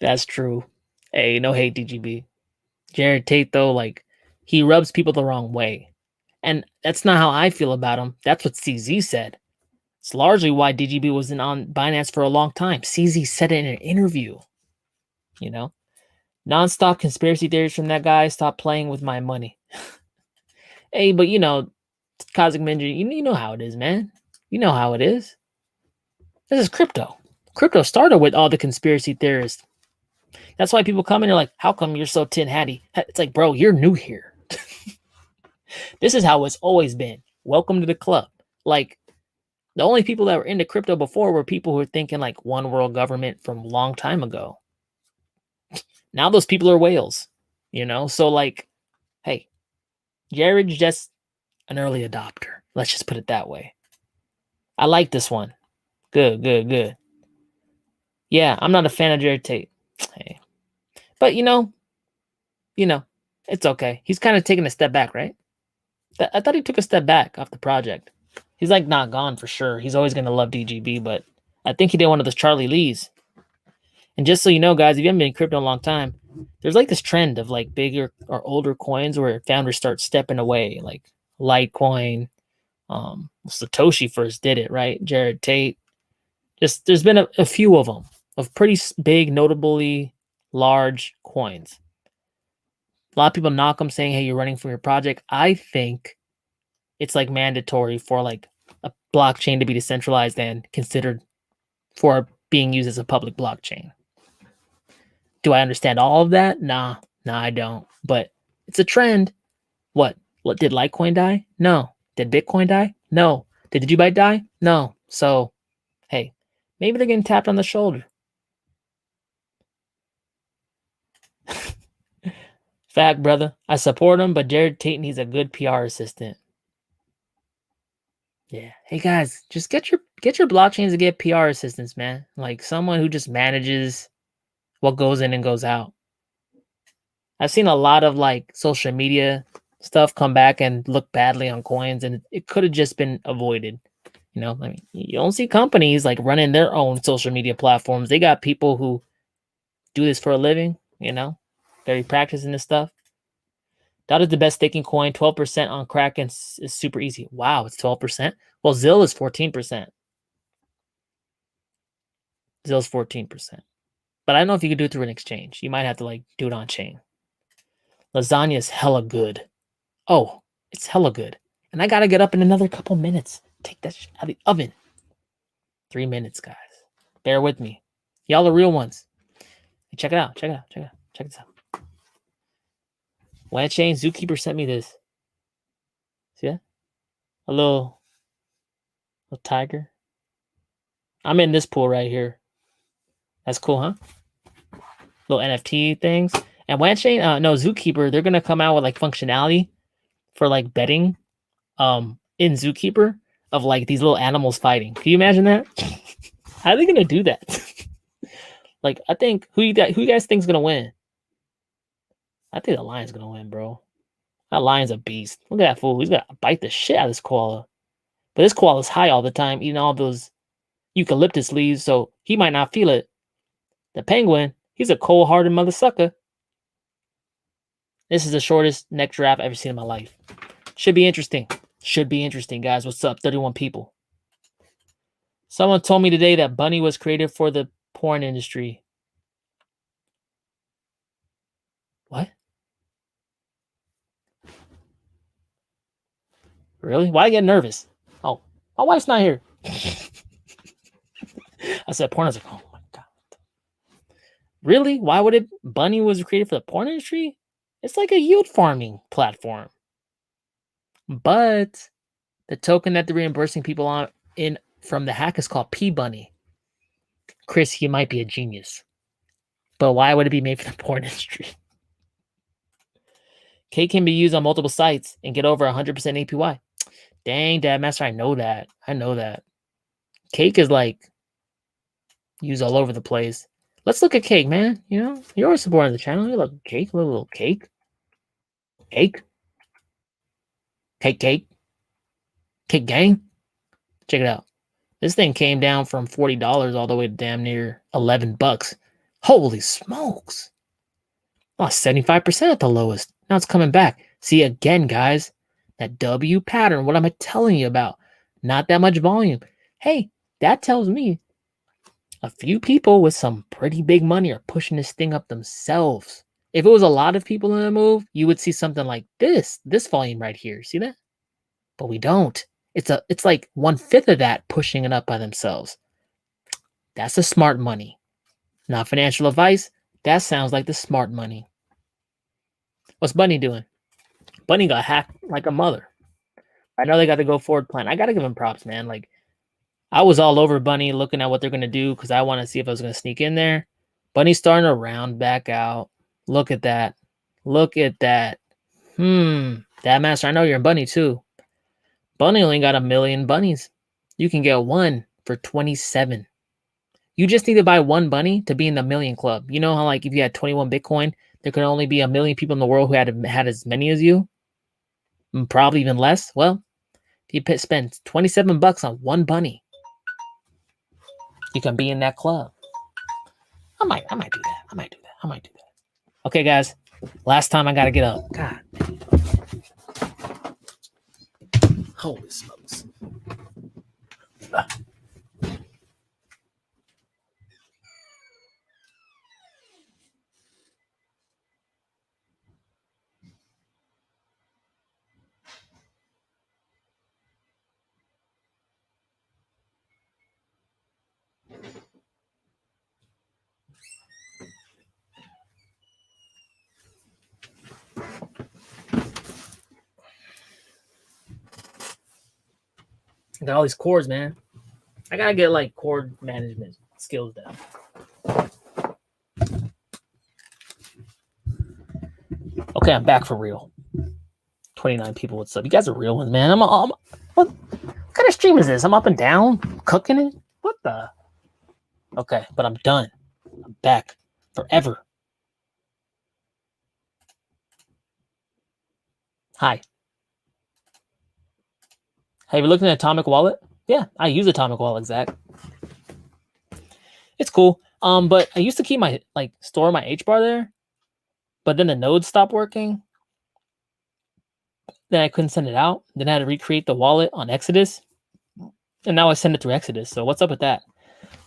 That's true. Hey, no hate, DGB. Jared Tate though, like he rubs people the wrong way. And that's not how I feel about him. That's what CZ said. It's largely why DGB wasn't on Binance for a long time. CZ said it in an interview. Non-stop conspiracy theories from that guy. Stop playing with my money. Hey, but Cosmic Ninja, you know how it is, man. You know how it is. This is crypto. Crypto started with all the conspiracy theorists. That's why people come in and are like, how come you're so tin hatty? It's like, bro, you're new here. This is how it's always been. Welcome to the club. Like, the only people that were into crypto before were people who were thinking like one world government from a long time ago. Now those people are whales, So like, hey, Jared's just an early adopter. Let's just put it that way. I like this one. Good. Yeah, I'm not a fan of Jared Tate. Hey. But it's okay. He's kind of taking a step back, right? I thought he took a step back off the project. He's like not gone for sure. He's always going to love DGB, but I think he did one of those Charlie Lees. And just so you know, guys, if you haven't been in crypto in a long time, there's like this trend of like bigger or older coins where founders start stepping away, like Litecoin. Satoshi first did it, right? Jared Tate. Just there's been a few of them of pretty big, notably large coins. A lot of people knock them saying, hey, you're running from your project. I think it's like mandatory for like a blockchain to be decentralized and considered for being used as a public blockchain. Do I understand all of that? Nah, I don't. But it's a trend. What did Litecoin die? No. Did Bitcoin die? No. Did Digibyte die? No. So, hey, maybe they're getting tapped on the shoulder. Fact, brother. I support him, but Jared Tate needs a good PR assistant. Yeah. Hey guys, just get your blockchains to get PR assistants, man. Like someone who just manages what goes in and goes out. I've seen a lot of like social media stuff come back and look badly on coins, and it could have just been avoided. You know, I mean, you don't see companies like running their own social media platforms. They got people who do this for a living, you know, very practicing this stuff. That is the best staking coin. 12% on Kraken is super easy. Wow, it's 12%. Well, ZIL is 14%. ZIL's 14%. But I don't know if you could do it through an exchange. You might have to like do it on chain. Lasagna is hella good. Oh, it's hella good. And I gotta get up in another couple minutes. Take that shit out of the oven. 3 minutes, guys. Bear with me. Y'all are real ones. Hey, check it out. Check it out. Check it out. Check this out. Land Chain Zookeeper sent me this. See that? A little tiger. I'm in this pool right here. That's cool, huh? Little NFT things. And Land Chain, no, Zookeeper, they're gonna come out with like functionality for like betting in Zookeeper of like these little animals fighting. Can you imagine that? How are they gonna do that? Like, I think who you guys think's gonna win? I think the lion's gonna win, bro. That lion's a beast. Look at that fool. He's gonna bite the shit out of this koala. But this koala's high all the time, eating all those eucalyptus leaves, so he might not feel it. The penguin, he's a cold-hearted mother sucker. This is the shortest neck giraffe I've ever seen in my life. Should be interesting. Should be interesting, guys. What's up? 31 people. Someone told me today that Bunny was created for the porn industry. What? Really? Why I get nervous? Oh, my wife's not here. I said porn. I was like, oh my God. Really? Why would it? Bunny was created for the porn industry? It's like a yield farming platform. But the token that they're reimbursing people on from the hack is called P Bunny. Chris, you might be a genius. But why would it be made for the porn industry? Cake can be used on multiple sites and get over 100% APY. Dang, Dad Master, I know that. I know that. Cake is like used all over the place. Let's look at Cake, man. You know, you're always supporting the channel. You look Cake, little Cake. Cake. Cake, Cake. Cake gang. Check it out. This thing came down from $40 all the way to damn near $11. Holy smokes. Lost 75% at the lowest. Now it's coming back. See, again, guys, that W pattern, what am I telling you about? Not that much volume. Hey, that tells me a few people with some pretty big money are pushing this thing up themselves. If it was a lot of people in the move, you would see something like this volume right here. See that? But we don't. It's like 1/5 of that pushing it up by themselves. That's the smart money. Not financial advice. That sounds like the smart money. What's Bunny doing? Bunny got hacked like a mother. I know they got the go forward plan. I got to give him props, man. Like, I was all over Bunny looking at what they're going to do because I want to see if I was going to sneak in there. Bunny's starting to round back out. Look at that. Look at that. Dad Master, I know you're in Bunny too. Bunny only got 1 million bunnies. You can get one for 27. You just need to buy one bunny to be in the million club. You know how, like, if you had 21 Bitcoin, there could only be 1 million people in the world who had as many as you? Probably even less. Well, if you spend $27 on one bunny, you can be in that club. I might do that. Okay, guys. Last time I gotta get up. God. Holy smokes. I got all these chords, man. I gotta get like chord management skills down. Okay, I'm back for real. 29 people, what's up? You guys are real ones, man. What kind of stream is this? I'm up and down, cooking it. What the? Okay, but I'm done. I'm back forever. Hi. Have you looked at Atomic Wallet? Yeah, I use Atomic Wallet, Zach. It's cool. But I used to keep my store my HBAR there, but then the node stopped working. Then I couldn't send it out. Then I had to recreate the wallet on Exodus, and now I send it through Exodus. So what's up with that?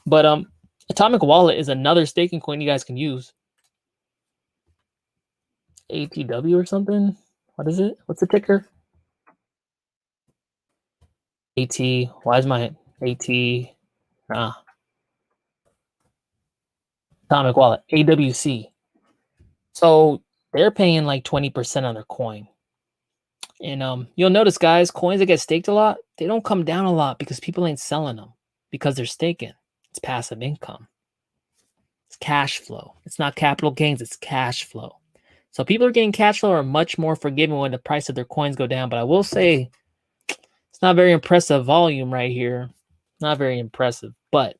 But Atomic Wallet is another staking coin you guys can use. ATW or something. What is it? What's the ticker? AT. Why is my AT? Atomic Wallet. AWC. So they're paying like 20% on their coin. And you'll notice, guys, coins that get staked a lot, they don't come down a lot because people ain't selling them because they're staking. It's passive income. It's cash flow. It's not capital gains. It's cash flow. So people are getting cash flow are much more forgiving when the price of their coins go down. But I will say it's not very impressive volume right here. Not very impressive. But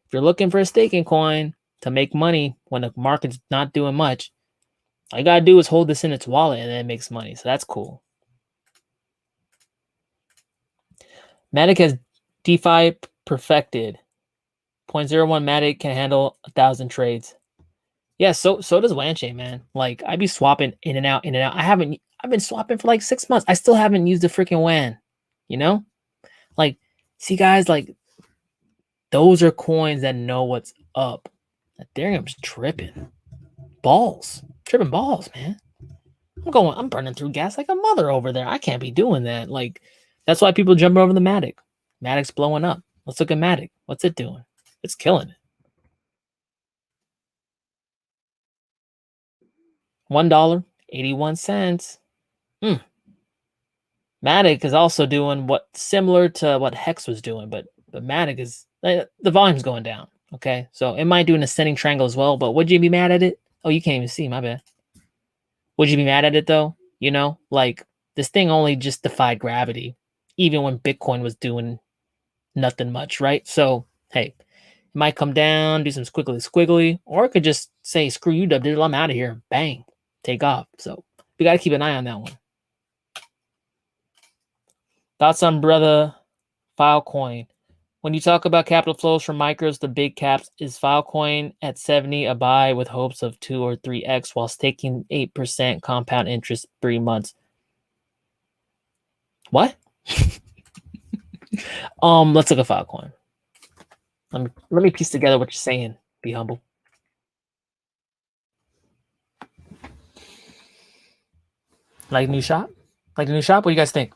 if you're looking for a staking coin to make money when the market's not doing much, all you got to do is hold this in its wallet and then it makes money. So that's cool. MATIC has DeFi perfected. 0.01 MATIC can handle 1,000 trades. Yeah, so does WanChain, man. Like, I be swapping in and out, in and out. I've been swapping for like 6 months. I still haven't used the freaking WAN, you know? Like, see, guys, like, those are coins that know what's up. Ethereum's tripping. Tripping balls, man. I'm burning through gas like a mother over there. I can't be doing that. Like, that's why people jump over the MATIC. MATIC's blowing up. Let's look at MATIC. What's it doing? It's killing it. $1.81. MATIC is also doing similar to what Hex was doing, but MATIC is the volume's going down. Okay, so it might do an ascending triangle as well. But would you be mad at it? Oh, you can't even see. My bad. Would you be mad at it though? You know, like this thing only just defied gravity, even when Bitcoin was doing nothing much, right? So hey, it might come down, do some squiggly, or it could just say, "Screw you, DubDigital, I'm out of here." Bang, take off. So we got to keep an eye on that one. Thoughts on brother Filecoin? When you talk about capital flows from micros to big caps, is Filecoin at 70 a buy with hopes of 2 or 3x while staking 8% compound interest 3 months? What? Let's look at Filecoin. Let me piece together what you're saying. Be humble. Like the new shop? Like the new shop? What do you guys think?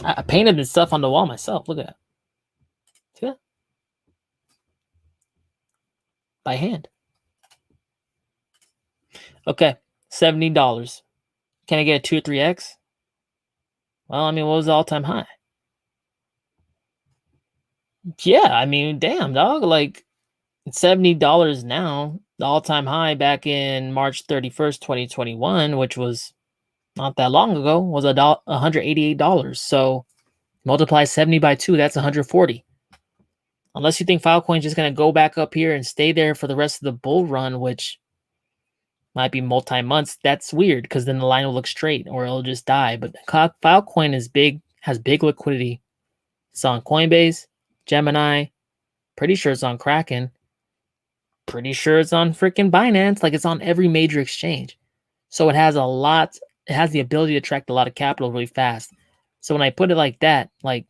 I painted this stuff on the wall myself. Look at that. See that? By hand. Okay, $70. Can I get a 2 or 3x? Well, I mean, what was the all-time high? Yeah, I mean, damn, dog. Like, it's $70 now. The all-time high back in March 31st, 2021, which was not that long ago, was $188. So multiply 70 by 2, that's 140. Unless you think Filecoin's just going to go back up here and stay there for the rest of the bull run, which might be multi-months, that's weird because then the line will look straight or it'll just die. But Filecoin is big, has big liquidity. It's on Coinbase, Gemini, pretty sure it's on Kraken, pretty sure it's on freaking Binance. Like, it's on every major exchange. So it has the ability to attract a lot of capital really fast. So when I put it like that, like,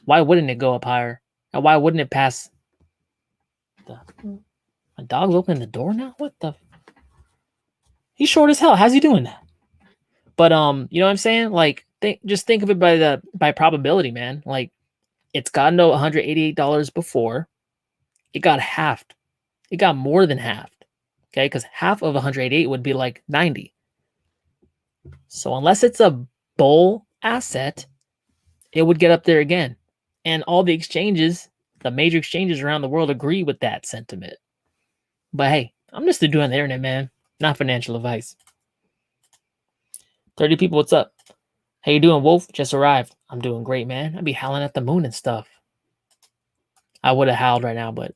why wouldn't it go up higher? And why wouldn't it pass? My dog's opening the door now? What the? He's short as hell. How's he doing that? But you know what I'm saying? Like, just think of it by probability, man. Like, it's gotten to $188 before. It got halved. It got more than halved. Okay, because half of 188 would be like 90. So unless it's a bull asset, it would get up there again. And all the exchanges, the major exchanges around the world agree with that sentiment. But hey, I'm just doing the internet, man. Not financial advice. 30 people, what's up? How you doing, Wolf? Just arrived. I'm doing great, man. I'd be howling at the moon and stuff. I would have howled right now, but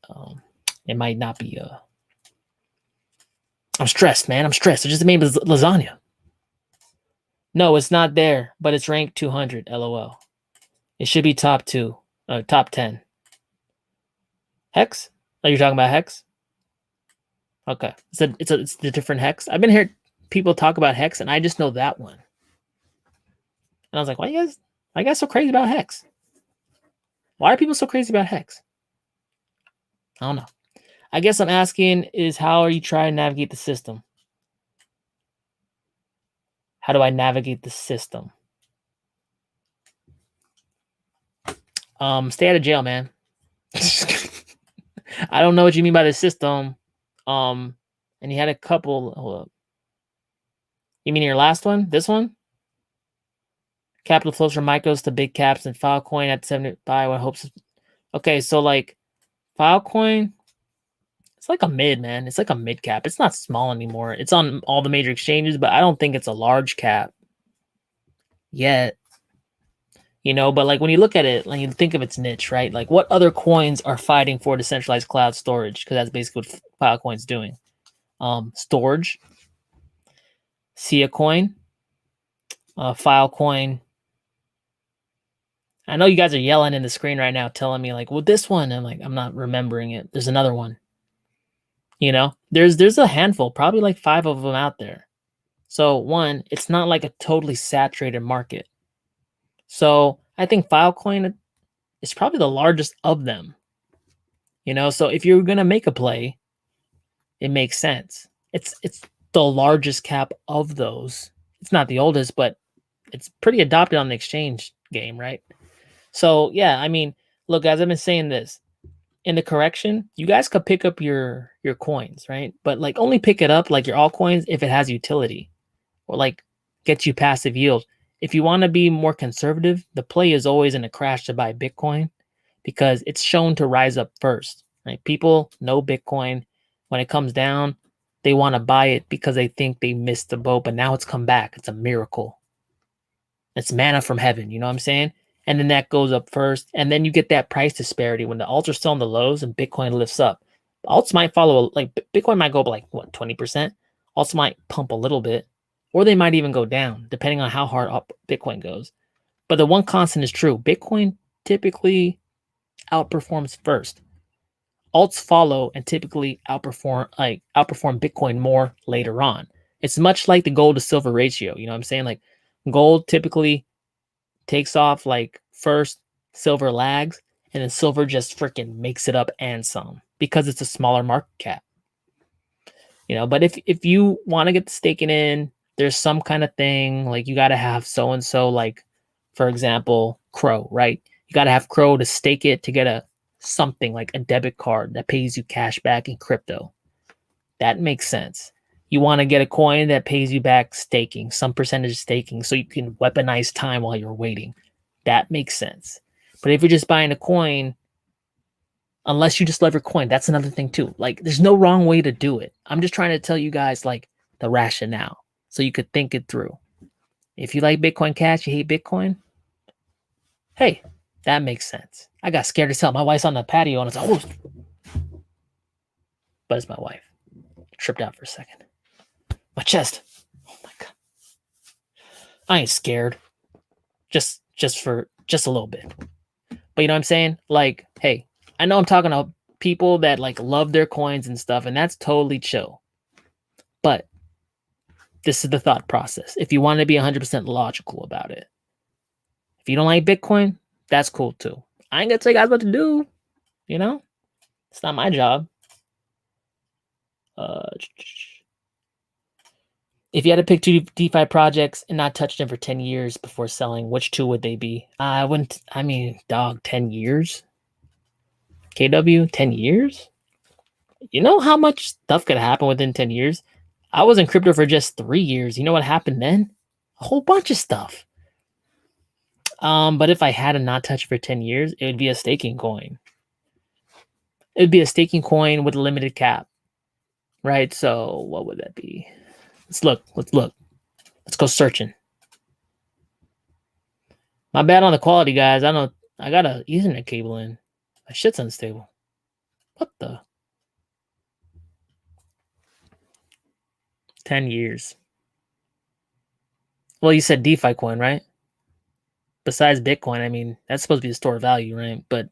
it might not be. I'm stressed, man. I'm stressed. I just made lasagna. No, it's not there, but it's ranked 200. LOL. It should be top 2, top 10. Hex? Are you talking about Hex? Okay, it's the different Hex. I've been hearing people talk about Hex, and I just know that one. And I was like, why you guys so crazy about Hex? Why are people so crazy about Hex? I don't know. I guess I'm asking is how are you trying to navigate the system? How do I navigate the system? Stay out of jail, man. I don't know what you mean by the system. And you had a couple. Hold up. You mean your last one? This one? Capital flows from micros to big caps and Filecoin at 75. What hopes? Okay, so like Filecoin, it's like a mid, man. It's like a mid cap. It's not small anymore. It's on all the major exchanges, but I don't think it's a large cap yet. You know, but like when you look at it, like you think of its niche, right? Like what other coins are fighting for decentralized cloud storage? Because that's basically what Filecoin's doing. STORJ, Sia coin, Filecoin. I know you guys are yelling in the screen right now, telling me like, well, this one. I'm like, I'm not remembering it. There's another one. You know, there's a handful, probably like 5 of them out there. So one, it's not like a totally saturated market. So I think Filecoin is probably the largest of them. You know, so if you're gonna make a play, it makes sense. It's the largest cap of those. It's not the oldest, but it's pretty adopted on the exchange game, right? So yeah, I mean, look, guys, I've been saying this. In the correction, you guys could pick up your coins, right? But like only pick it up like your altcoins if it has utility or like gets you passive yield. If you want to be more conservative, the play is always in a crash to buy Bitcoin because it's shown to rise up first, right? People know Bitcoin. When it comes down, they want to buy it because they think they missed the boat, but now it's come back. It's a miracle. It's manna from heaven, you know what I'm saying? And then that goes up first, and then you get that price disparity when the alts are still on the lows and Bitcoin lifts up. Alts might follow, like Bitcoin might go up like what 20%. Alts might pump a little bit, or they might even go down depending on how hard up Bitcoin goes. But the one constant is true: Bitcoin typically outperforms first. Alts follow and typically outperform Bitcoin more later on. It's much like the gold to silver ratio. You know what I'm saying? Like gold typically takes off like first, silver lags, and then silver just freaking makes it up and some because it's a smaller market cap. You know, but if you want to get the staking in, there's some kind of thing like you got to have so and so, like for example, Crow, right? You got to have Crow to stake it to get a something like a debit card that pays you cash back in crypto. That makes sense. You want to get a coin that pays you back staking, some percentage staking, so you can weaponize time while you're waiting. That makes sense. But if you're just buying a coin, unless you just love your coin, that's another thing too. Like, there's no wrong way to do it. I'm just trying to tell you guys like the rationale so you could think it through. If you like Bitcoin Cash, you hate Bitcoin, hey, that makes sense. I got scared as hell. My wife's on the patio and it's like, oh, but it's my wife. Tripped out for a second. My chest. Oh my god. I ain't scared. Just a little bit. But you know what I'm saying? Like, hey, I know I'm talking to people that like love their coins and stuff, and that's totally chill. But this is the thought process. If you want to be 100% logical about it. If you don't like Bitcoin, that's cool too. I ain't gonna tell you guys what to do. You know? It's not my job. If you had to pick 2 DeFi projects and not touch them for 10 years before selling, which 2 would they be? I wouldn't, I mean, dog, 10 years? KW, 10 years? You know how much stuff could happen within 10 years? I was in crypto for just 3 years. You know what happened then? A whole bunch of stuff. But if I had to not touch it for 10 years, it would be a staking coin. It would be a staking coin with a limited cap. Right? So what would that be? Let's look. Let's go searching. My bad on the quality, guys. I got a Ethernet cable in. My shit's unstable. What the? 10 years. Well, you said DeFi coin, right? Besides Bitcoin, I mean, that's supposed to be a store of value, right? But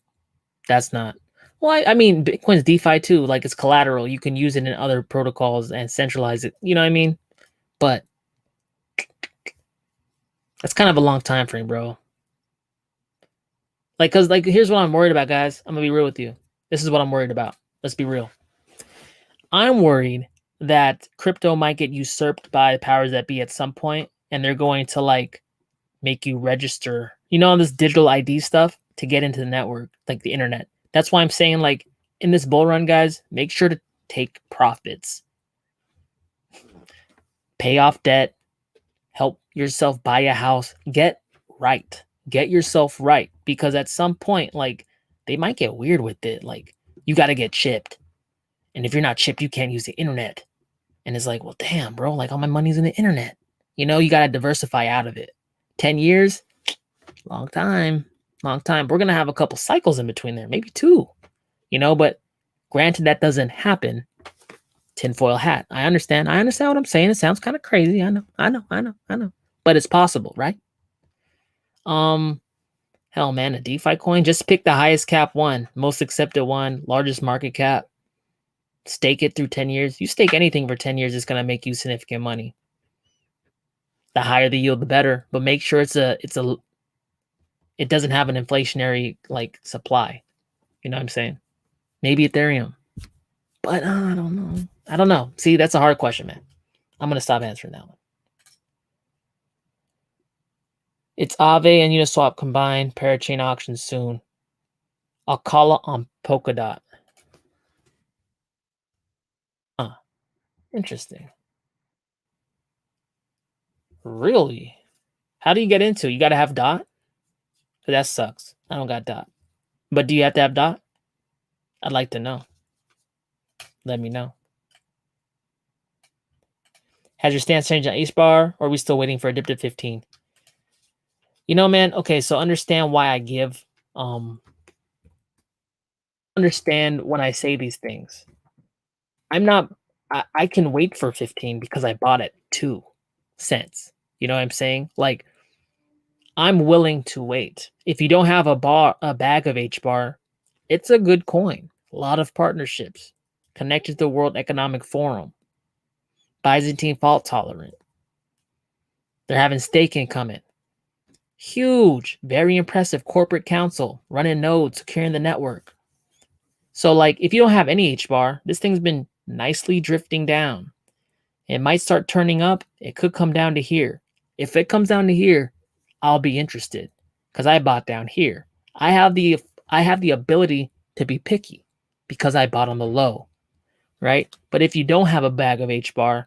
that's not. Well, I mean, Bitcoin's DeFi too. Like it's collateral. You can use it in other protocols and centralize it. You know what I mean? But that's kind of a long time frame, bro. Like, cause like here's what I'm worried about, guys. I'm gonna be real with you. This is what I'm worried about. Let's be real. I'm worried that crypto might get usurped by the powers that be at some point, and they're going to like make you register, on this digital ID stuff to get into the network, like the internet. That's why I'm saying, like, in this bull run, guys, make sure to take profits, pay off debt, help yourself buy a house, get yourself right, because at some point, like, they might get weird with it. Like, you got to get chipped. And if you're not chipped, you can't use the internet. And it's like, well, damn, bro, like all my money's in the internet. You got to diversify out of it. 10 years, long time. We're going to have a couple cycles in between there, maybe 2, but granted that doesn't happen. Tinfoil hat. I understand what I'm saying. It sounds kind of crazy. I know. But it's possible, right? Hell, man, a DeFi coin, just pick the highest cap one, most accepted one, largest market cap. Stake it through 10 years. You stake anything for 10 years, it's going to make you significant money. The higher the yield, the better. But make sure it doesn't have an inflationary like supply. You know what I'm saying? Maybe Ethereum. But I don't know. See, that's a hard question, man. I'm going to stop answering that one. It's Aave and Uniswap combined. Parachain auction soon. Alcala on Polkadot. Huh. Interesting. Really? How do you get into it? You got to have DOT? That sucks. I don't got DOT. But do you have to have DOT? I'd like to know. Let me know. Has your stance changed on HBAR, or are we still waiting for a dip to 15? Man, okay, so understand why I give, understand when I say these things. I can wait for 15 because I bought it 2 cents. You know what I'm saying? Like, I'm willing to wait. If you don't have a bag of HBAR, it's a good coin. A lot of partnerships. Connected to the World Economic Forum. Byzantine fault tolerant. They're having staking coming. Huge, very impressive corporate council, running nodes, securing the network. So, like, if you don't have any HBAR, this thing's been nicely drifting down. It might start turning up. It could come down to here. If it comes down to here, I'll be interested because I bought down here. I have the ability to be picky because I bought on the low, right? But if you don't have a bag of HBAR,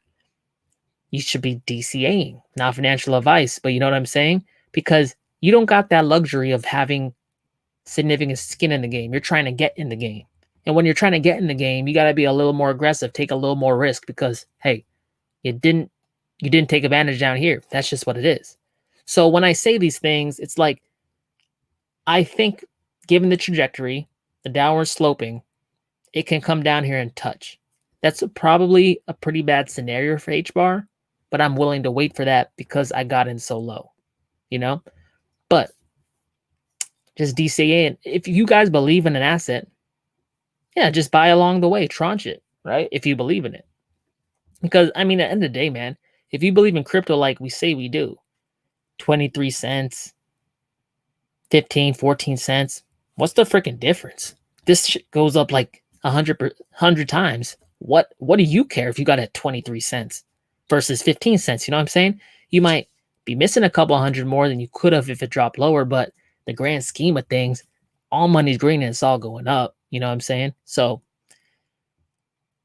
you should be DCAing. Not financial advice, but you know what I'm saying? Because you don't got that luxury of having significant skin in the game. You're trying to get in the game. And when you're trying to get in the game, you got to be a little more aggressive, take a little more risk because, hey, you didn't take advantage down here. That's just what it is. So when I say these things, it's like, I think given the trajectory, the downward sloping, it can come down here and touch. That's probably a pretty bad scenario for HBAR, but I'm willing to wait for that because I got in so low, But just DCA it. If you guys believe in an asset, yeah, just buy along the way, tranche it, right? If you believe in it. Because, I mean, at the end of the day, man, if you believe in crypto like we say we do, 23 cents, 15, 14 cents, what's the freaking difference? This shit goes up like 100 times. What do you care if you got it at 23 cents versus 15 cents? You know what I'm saying? You might be missing a couple hundred more than you could have if it dropped lower, but the grand scheme of things, all money's green and it's all going up. You know what I'm saying? So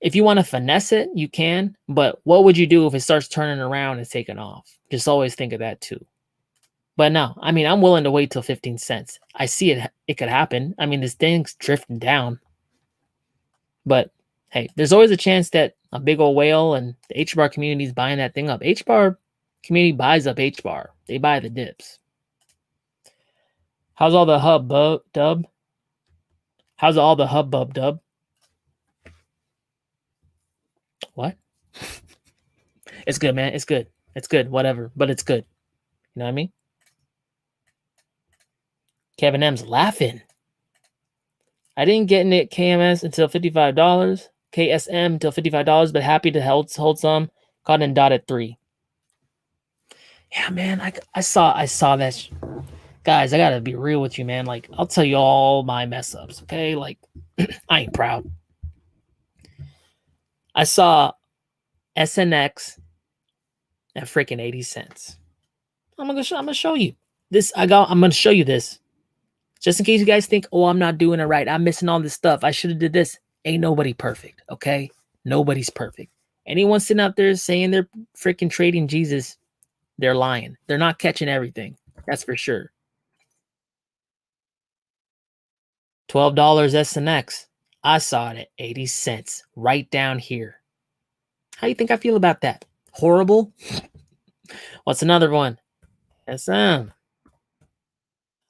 if you want to finesse it, you can, but what would you do if it starts turning around and taking off? Just always think of that too. But no, I mean, I'm willing to wait till 15 cents. I see it could happen. I mean, this thing's drifting down. But hey, there's always a chance that a big old whale and the HBAR community is buying that thing up. HBAR community buys up HBAR. They buy the dips. How's all the dub? How's all the hubbub dub? What? It's good, man. It's good. It's good. Whatever. But it's good. You know what I mean? Kevin M's laughing. I didn't get in it KMS until $55. KSM until $55, but happy to hold some. Caught in dot at 3. Yeah, man, I saw that. Guys, I gotta be real with you, man. Like, I'll tell you all my mess ups, okay? Like, I ain't proud. I saw SNX at freaking 80 cents. I'm gonna show you this. I'm gonna show you this. Just in case you guys think, oh, I'm not doing it right. I'm missing all this stuff. I should have did this. Ain't nobody perfect, okay? Nobody's perfect. Anyone sitting out there saying they're freaking trading Jesus, they're lying. They're not catching everything. That's for sure. $12 SNX. I saw it at 80 cents right down here. How do you think I feel about that? Horrible? What's another one? SM.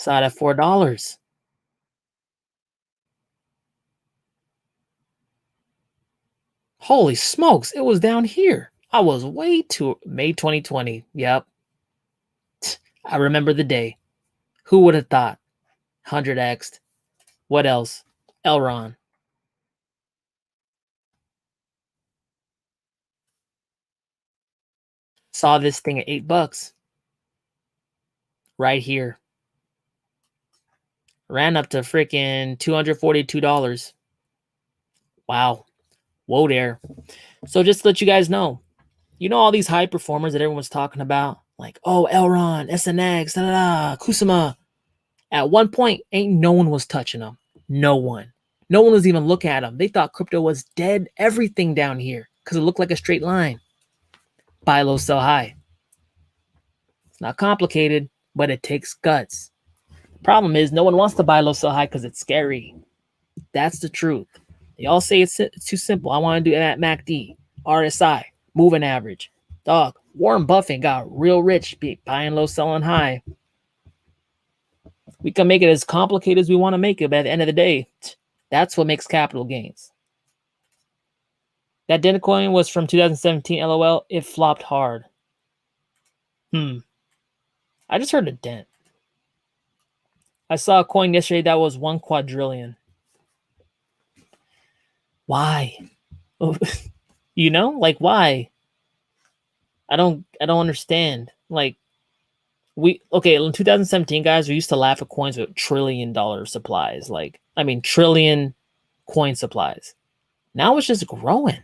Saw it at $4. Holy smokes, it was down here. I was way too... May 2020. Yep. I remember the day. Who would have thought? 100x'd. What else? Elron. Saw this thing at $8. Right here. Ran up to freaking $242. Wow. Whoa there. So just to let you guys know, you know all these high performers that everyone's talking about? Like, oh, Elron, SNX, Kusama. At one point, ain't no one was touching them. No one. No one was even looking at them. They thought crypto was dead. Everything down here. Because it looked like a straight line. Buy low, sell high. It's not complicated, but it takes guts. Problem is, no one wants to buy low, sell high because it's scary. That's the truth. They all say it's too simple. I want to do that MACD, RSI, moving average. Dog, Warren Buffett got real rich buying low, selling high. We can make it as complicated as we want to make it, but at the end of the day, that's what makes capital gains. That DENT coin was from 2017, LOL. It flopped hard. I just heard a DENT. I saw a coin yesterday that was 1 quadrillion. Why? You know, like why? I don't understand. Like in 2017, guys, we used to laugh at coins with $1 trillion supplies. Like, I mean, trillion coin supplies. Now it's just growing.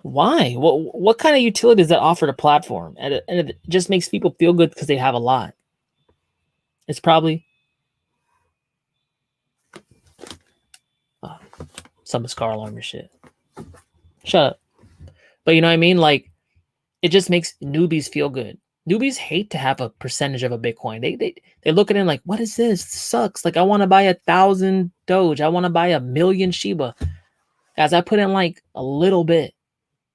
Why? What kind of utility does that offer to platform? And it just makes people feel good because they have a lot. It's probably some car alarm or shit. Shut up. But you know what I mean? Like, it just makes newbies feel good. Newbies hate to have a percentage of a Bitcoin. They look at it like, what is this? This sucks. Like, I want to buy 1,000 Doge. I want to buy 1,000,000 SHIBA. Guys, I put in like a little bit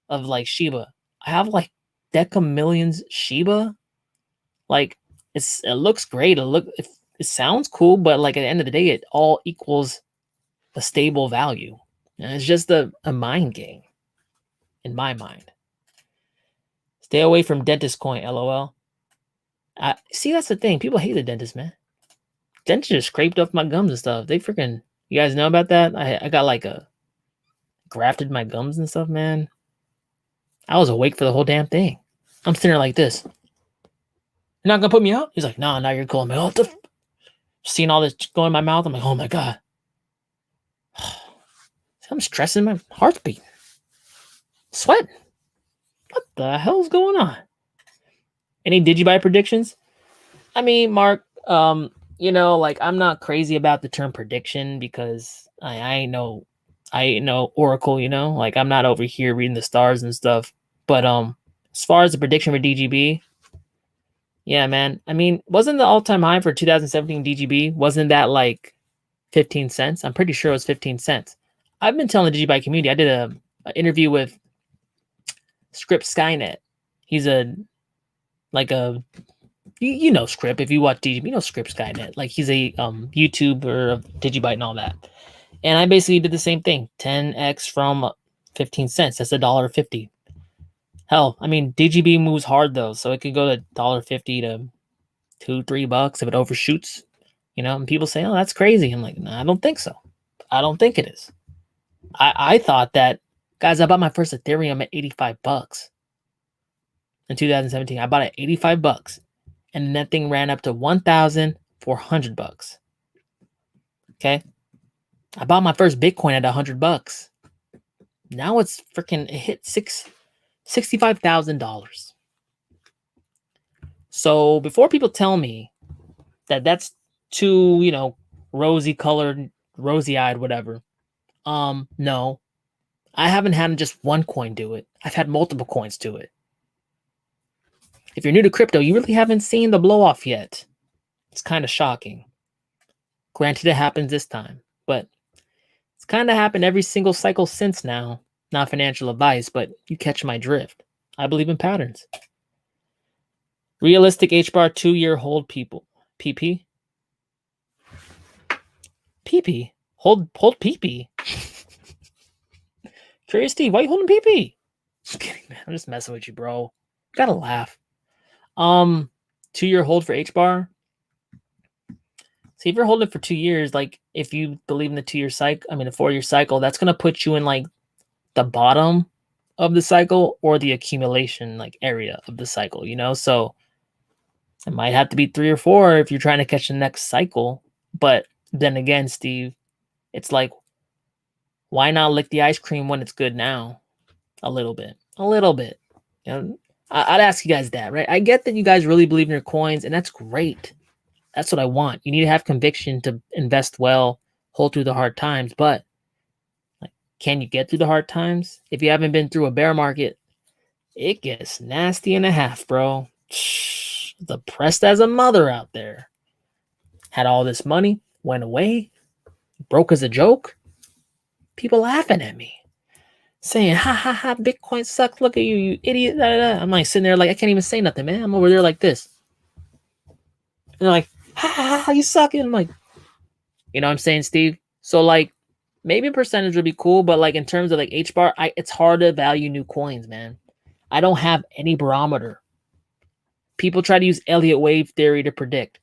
of like SHIBA. I have like deca millions SHIBA. Like, it looks great. It sounds cool, but like at the end of the day, it all equals a stable value. And it's just a mind game in my mind. Stay away from dentist coin, LOL. See, that's the thing. People hate the dentist, man. Dentist just scraped up my gums and stuff. They freaking, you guys know about that? I got like grafted my gums and stuff, man. I was awake for the whole damn thing. I'm sitting there like this. You're not gonna put me out? He's like, no, you're cool. I'm like, what the seeing all this going in my mouth. I'm like, oh my God. I'm stressing, my heart's beating. Sweating. What the hell's going on? Any DGB predictions? I mean, Mark, you know, like I'm not crazy about the term prediction because I ain't no oracle, you know, like I'm not over here reading the stars and stuff. But as far as the prediction for DGB, yeah, man. I mean, wasn't the all-time high for 2017 DGB? Wasn't that like 15 cents? I'm pretty sure it was 15 cents. I've been telling the DGB community. I did an interview with Script Skynet. He's you know Script. If you watch DGB, you know Script Skynet. Like he's a YouTuber of DigiByte and all that. And I basically did the same thing. 10x from 15 cents. That's $1.50. Hell, I mean, DGB moves hard though, so it could go to $1.50 to $2-3 if it overshoots. You know, and people say, "Oh, that's crazy." I'm like, "No, I don't think so. I don't think it is." I thought that, guys. I bought my first Ethereum at $85 in 2017. I bought it at $85, and that thing ran up to $1,400. Okay, I bought my first Bitcoin at $100. Now it's freaking it hit $65,000. So before people tell me that that's too, rosy colored, rosy eyed, whatever. No, I haven't had just one coin do it. I've had multiple coins do it. If you're new to crypto, you really haven't seen the blow off yet. It's kind of shocking. Granted, it happens this time, but it's kind of happened every single cycle since now. Not financial advice, but you catch my drift. I believe in patterns. Realistic HBAR 2-year hold people. PP? PP? Hold PP? Curious Steve, why are you holding PP? Just kidding, man. I'm just messing with you, bro. Gotta laugh. 2-year hold for HBAR. See, if you're holding for 2 years, like if you believe in the 2-year cycle, I mean the 4-year cycle, that's gonna put you in like the bottom of the cycle or the accumulation like area of the cycle, So it might have to be 3 or 4 if you're trying to catch the next cycle. But then again, Steve, it's like, why not lick the ice cream when it's good now? A little bit. I'd ask you guys that, right? I get that you guys really believe in your coins, and that's great. That's what I want. You need to have conviction to invest well, hold through the hard times. But like, can you get through the hard times? If you haven't been through a bear market, it gets nasty and a half, bro. Depressed as a mother out there. Had all this money, went away, broke as a joke. People laughing at me, saying, ha ha ha, Bitcoin sucks. Look at you, you idiot. Da, da, da. I'm like sitting there like, I can't even say nothing, man. I'm over there like this. And they're like, ha ha ha, you suck. And I'm like, you know what I'm saying, Steve? So like, maybe a percentage would be cool, but like in terms of like HBAR, it's hard to value new coins, man. I don't have any barometer. People try to use Elliott wave theory to predict.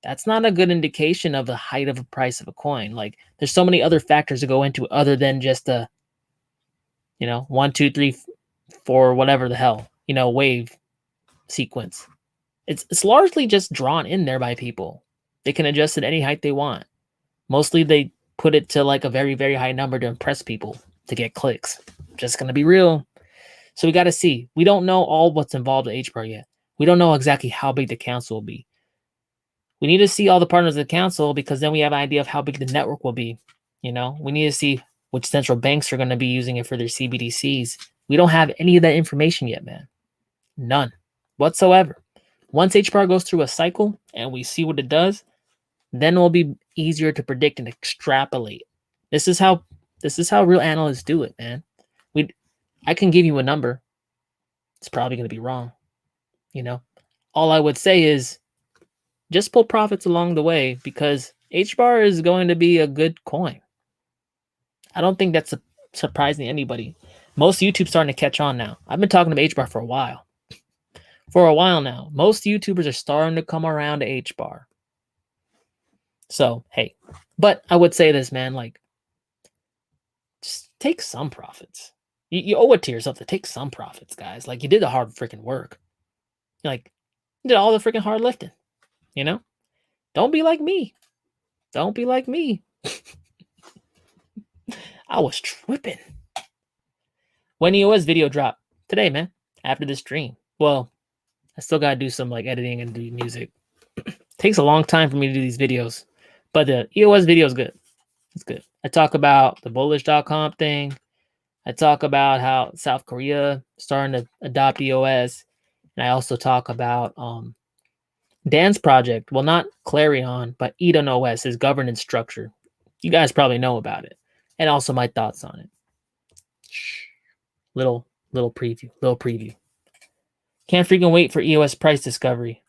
That's not a good indication of the height of a price of a coin. Like there's so many other factors to go into other than just a, 1, 2, 3, 4, whatever the hell, wave sequence. It's largely just drawn in there by people. They can adjust it any height they want. Mostly they put it to like a very, very high number to impress people, to get clicks. Just going to be real. So we got to see. We don't know all what's involved with HBAR yet. We don't know exactly how big the council will be. We need to see all the partners of the council because then we have an idea of how big the network will be. We need to see which central banks are going to be using it for their CBDCs. We don't have any of that information yet, man. None whatsoever. Once HBAR goes through a cycle and we see what it does, then it will be easier to predict and extrapolate. This is how real analysts do it, man. I can give you a number. It's probably going to be wrong. All I would say is just pull profits along the way because HBAR is going to be a good coin. I don't think that's surprising to anybody. Most YouTube's starting to catch on now. I've been talking about HBAR for a while. Now. Most YouTubers are starting to come around to HBAR. So, hey. But I would say this, man, like, just take some profits. You owe it to yourself to take some profits, guys. Like, you did the hard freaking work. Like, you did all the freaking hard lifting. Don't be like me. Don't be like me. I was tripping. When EOS video drop? Today, man. After this stream. Well, I still gotta do some like editing and do music. Takes a long time for me to do these videos. But the EOS video is good. It's good. I talk about the bullish.com thing. I talk about how South Korea starting to adopt EOS. And I also talk about Dan's project. Well, not Clarion, but Eden OS, his governance structure. You guys probably know about it. And also my thoughts on it. Little preview. Can't freaking wait for EOS price discovery.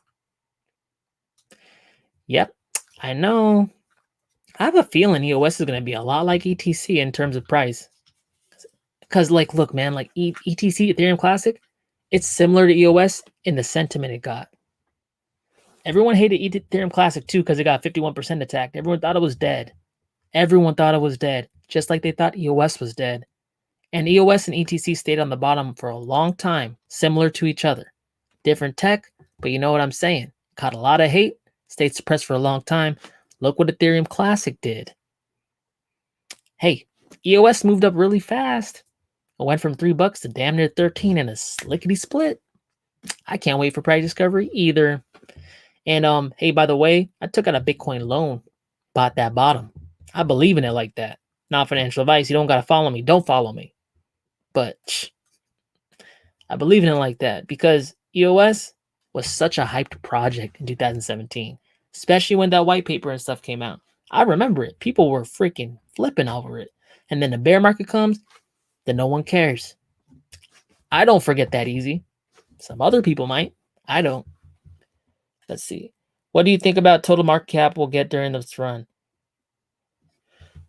Yep, I know. I have a feeling EOS is going to be a lot like ETC in terms of price. Because, like, look, man, like ETC, Ethereum Classic, It's similar to EOS in the sentiment it got. Everyone hated Ethereum Classic too because it got 51% attacked. Everyone thought it was dead. Everyone thought it was dead, just like they thought EOS was dead. And EOS and ETC stayed on the bottom for a long time, similar to each other. Different tech, but you know what I'm saying. Caught a lot of hate, stayed suppressed for a long time. Look what Ethereum Classic did. Hey, EOS moved up really fast. It went from $3 to damn near 13 in a slickety split. I can't wait for price discovery either. And hey, by the way, I took out a Bitcoin loan, bought that bottom. I believe in it like that. Not financial advice. You don't gotta follow me. Don't follow me. But I believe in it like that because EOS was such a hyped project in 2017, especially when that white paper and stuff came out. I remember it. People were freaking flipping over it. And then the bear market comes, then no one cares. I don't forget that easy. Some other people might. I don't. Let's see. What do you think about total market cap we'll get during this run?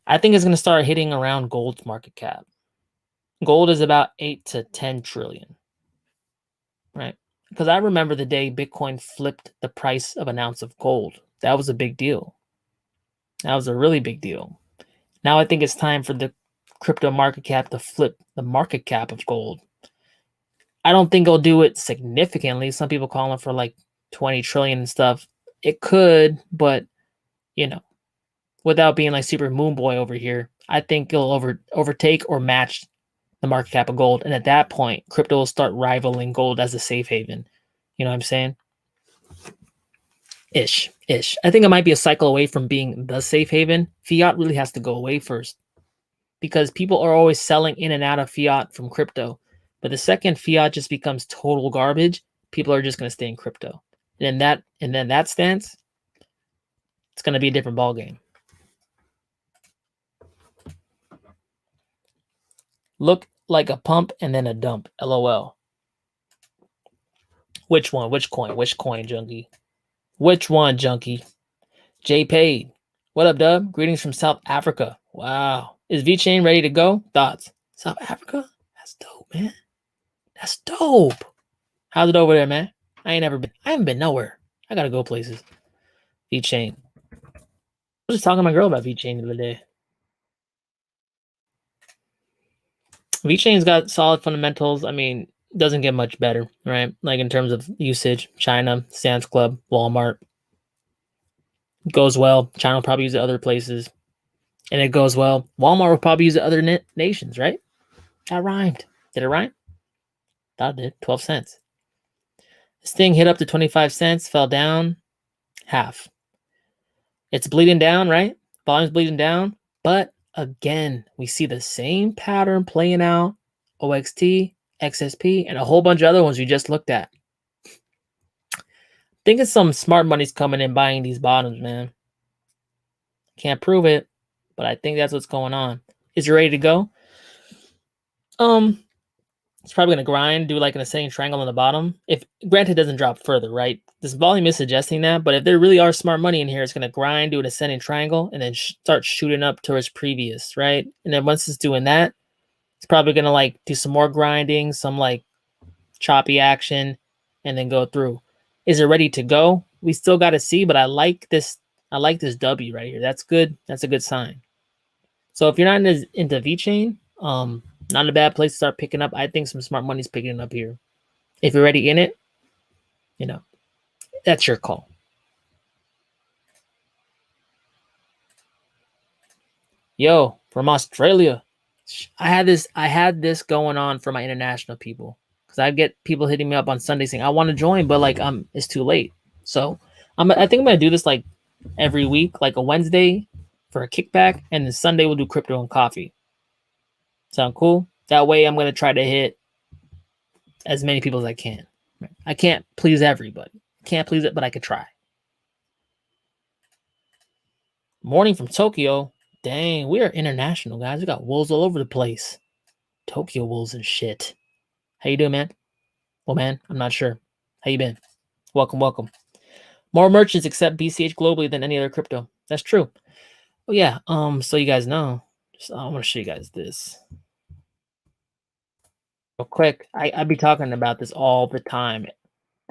I think it's going to start hitting around gold's market cap. Gold is about 8 to 10 trillion. Right? Because I remember the day Bitcoin flipped the price of an ounce of gold. That was a big deal. That was a really big deal. Now I think it's time for the crypto market cap to flip the market cap of gold. I don't think it'll do it significantly. Some people calling for like 20 trillion and stuff. It could, but you know, without being like super moon boy over here, I think it'll overtake or match the market cap of gold. And at that point, crypto will start rivaling gold as a safe haven. You know what I'm saying? Ish. I think it might be a cycle away from being the safe haven. Fiat really has to go away first because people are always selling in and out of fiat from crypto. But the second fiat just becomes total garbage, people are just going to stay in crypto. And then that stance, it's going to be a different ballgame. Look like a pump and then a dump. LOL. Which one? Which coin, junkie? Which one, junkie? J Paid. What up, Dub? Greetings from South Africa. Wow. Is VeChain ready to go? Thoughts? South Africa? That's dope, man. That's dope. How's it over there, man? I haven't been nowhere. I gotta go places. VeChain. I was just talking to my girl about VeChain the other day. VeChain's got solid fundamentals. I mean, doesn't get much better, right? Like in terms of usage, China, Sam's Club, Walmart. Goes well. China will probably use it other places. And it goes well. Walmart will probably use it other nations, right? That rhymed. Did it rhyme? Thought it did. 12 cents. This thing hit up to 25 cents, fell down half. It's bleeding down, right? Volume's bleeding down. But again, we see the same pattern playing out. OXT, XSP, and a whole bunch of other ones we just looked at. Thinking some smart money's coming in buying these bottoms, man. Can't prove it, but I think that's what's going on. Is it ready to go? It's probably going to grind, do like an ascending triangle on the bottom. If granted, it doesn't drop further, right? This volume is suggesting that, but if there really are smart money in here, it's going to grind, do an ascending triangle, and then start shooting up towards previous, right? And then once it's doing that, it's probably going to like do some more grinding, some like choppy action, and then go through. Is it ready to go? We still got to see, but I like this. I like this W right here. That's good. That's a good sign. So if you're not into VeChain, not a bad place to start picking up. I think some smart money's picking it up here. If you're already in it, you know, that's your call. Yo, from Australia. I had this going on for my international people. Because I get people hitting me up on Sunday saying, I want to join, but like it's too late. So I think I'm gonna do this like every week, like a Wednesday for a kickback, and then Sunday we'll do crypto and coffee. Sound cool? That way I'm going to try to hit as many people as I can. I can't please everybody. Can't please it, but I could try. Morning from Tokyo. Dang, we are international, guys. We got wolves all over the place. Tokyo wolves and shit. How you doing, man? Well, man, I'm not sure. How you been? Welcome, welcome. More merchants accept BCH globally than any other crypto. That's true. Oh yeah. So you guys know. I want to show you guys this. Real quick, I be talking about this all the time.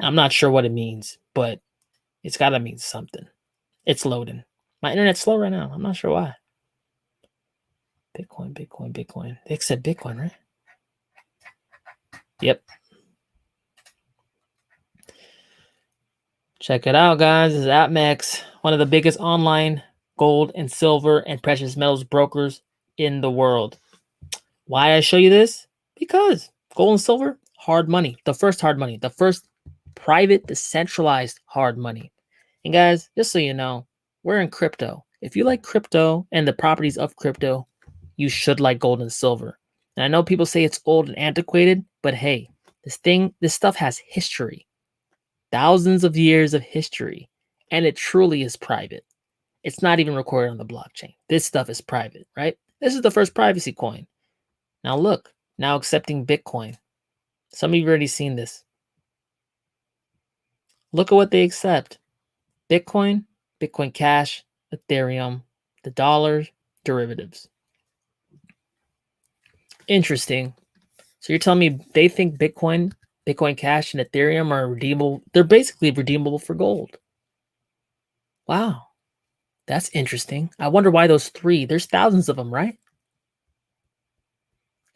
I'm not sure what it means, but it's got to mean something. It's loading. My internet's slow right now. I'm not sure why. Bitcoin, Bitcoin, Bitcoin. They said Bitcoin, right? Yep. Check it out, guys. This is AppMex, one of the biggest online gold and silver and precious metals brokers in the world. Why I show you this? Because gold and silver, hard money. The first hard money. The first private, decentralized hard money. And guys, just so you know, we're in crypto. If you like crypto and the properties of crypto, you should like gold and silver. And I know people say it's old and antiquated, but hey, this stuff has history. Thousands of years of history. And it truly is private. It's not even recorded on the blockchain. This stuff is private, right? This is the first privacy coin. Now look, now accepting Bitcoin. Some of you have already seen this. Look at what they accept. Bitcoin, Bitcoin Cash, Ethereum, the dollar, derivatives. Interesting. So you're telling me they think Bitcoin, Bitcoin Cash, and Ethereum are redeemable? They're basically redeemable for gold. Wow. That's interesting. I wonder why those three. There's thousands of them, right?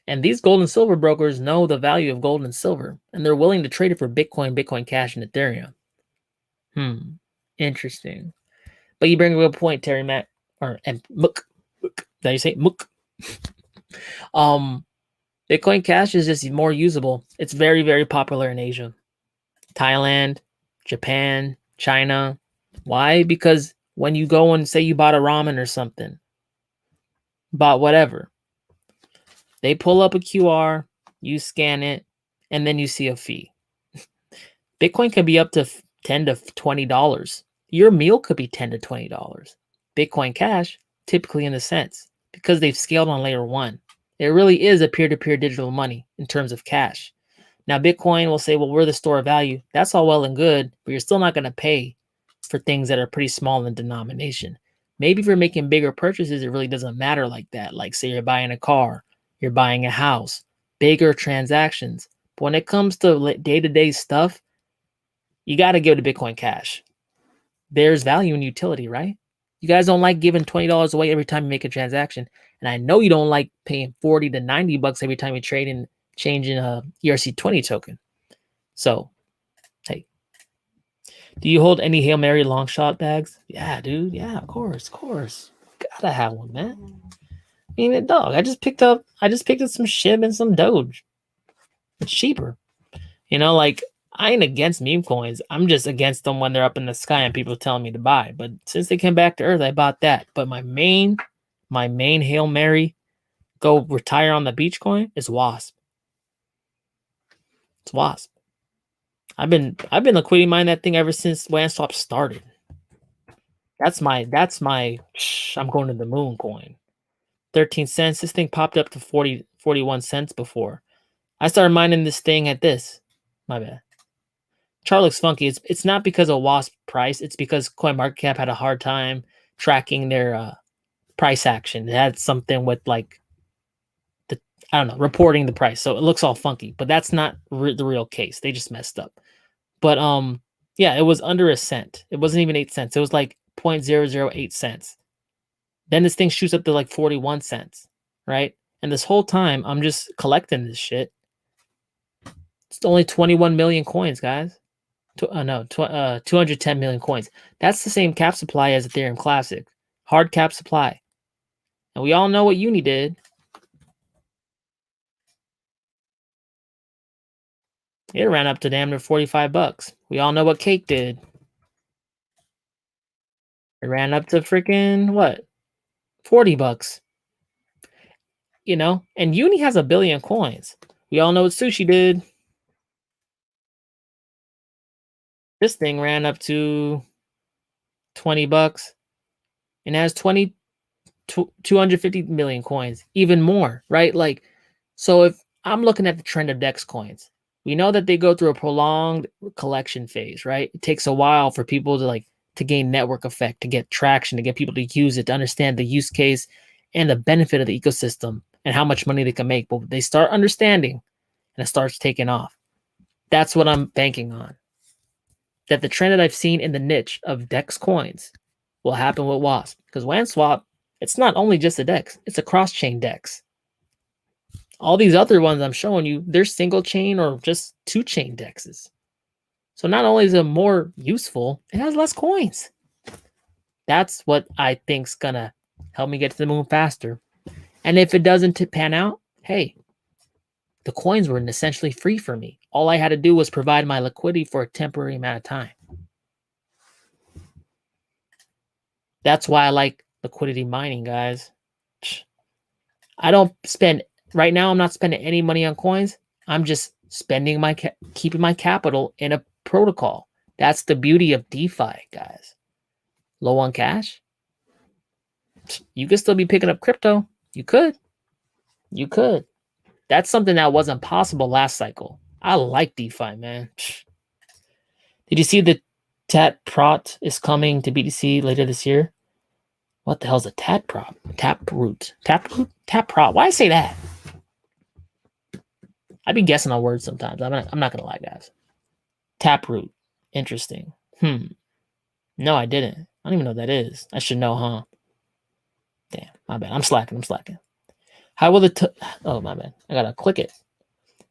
And these gold and silver brokers know the value of gold and silver, and they're willing to trade it for Bitcoin, Bitcoin Cash, and Ethereum. Interesting. But you bring up a point, Terry Mac, and Mook. Did you say Mook? Bitcoin Cash is just more usable. It's very, very popular in Asia, Thailand, Japan, China. Why? Because when you go and say you bought a ramen or something, bought whatever, they pull up a QR, you scan it, and then you see a fee. Bitcoin can be up to $10 to $20. Your meal could be $10 to $20. Bitcoin Cash, typically in the cents, because they've scaled on layer one. It really is a peer-to-peer digital money in terms of cash. Now, Bitcoin will say, well, we're the store of value. That's all well and good, but you're still not going to pay for things that are pretty small in denomination. Maybe if you're making bigger purchases, it really doesn't matter like that. Like, say you're buying a car, you're buying a house, bigger transactions. But when it comes to day-to-day stuff, you got to give it to Bitcoin Cash. There's value in utility, right? You guys don't like giving $20 away every time you make a transaction. And I know you don't like paying $40 to $90 every time you trade and change in a ERC20 token. So, hey, do you hold any Hail Mary long shot bags? Yeah, dude. Yeah, of course. Gotta have one, man. I mean, dog, I just picked up some SHIB and some DOGE. It's cheaper. You know, like, I ain't against meme coins. I'm just against them when they're up in the sky and people telling me to buy. But since they came back to Earth, I bought that. But my main Hail Mary, go retire on the beach coin is WASP. It's WASP. I've been liquidity mining that thing ever since Landswap started. That's my I'm going to the moon coin. 13 cents. This thing popped up to 41 cents before. I started mining this thing at this. My bad. Chart looks funky. It's not because of WASP price. It's because CoinMarketCap had a hard time tracking their price action. It had something with like reporting the price. So it looks all funky, but that's not the real case. They just messed up. But yeah, it was under a cent. It wasn't even 8 cents. It was like 0.008 cents. Then this thing shoots up to like 41 cents, right? And this whole time, I'm just collecting this shit. It's only 21 million coins, guys. 210 million coins. That's the same cap supply as Ethereum Classic. Hard cap supply. And we all know what Uni did. It ran up to damn near $45. We all know what Cake did. It ran up to freaking what? $40. You know, and Uni has 1 billion coins. We all know what Sushi did. This thing ran up to $20 and has 250 million coins, even more, right? Like, so if I'm looking at the trend of DEX coins, we know that they go through a prolonged collection phase, right? It takes a while for people to gain network effect, to get traction, to get people to use it, to understand the use case and the benefit of the ecosystem and how much money they can make. But they start understanding and it starts taking off. That's what I'm banking on. That the trend that I've seen in the niche of DEX coins will happen with WASP. Because WANSwap, it's not only just a DEX, it's a cross-chain DEX. All these other ones I'm showing you, they're single chain or just two chain DEXs. So not only is it more useful, it has less coins. That's what I think's gonna help me get to the moon faster. And if it doesn't pan out, hey, the coins were essentially free for me. All I had to do was provide my liquidity for a temporary amount of time. That's why I like liquidity mining, guys. I don't spend, right now I'm not spending any money on coins. I'm just spending keeping my capital in a protocol. That's the beauty of DeFi, guys. Low on cash. You could still be picking up crypto. You could. You could. That's something that wasn't possible last cycle. I like DeFi, man. Did you see the TAT prot is coming to BTC later this year? What the hell's a TAT prot? Taproot. Taprot. Why I say that? I'd be guessing on words sometimes. I'm not gonna lie, guys. Taproot. Interesting. No, I didn't. I don't even know what that is. I should know, huh? Damn, my bad. I'm slacking. How will the oh, my bad. I gotta click it.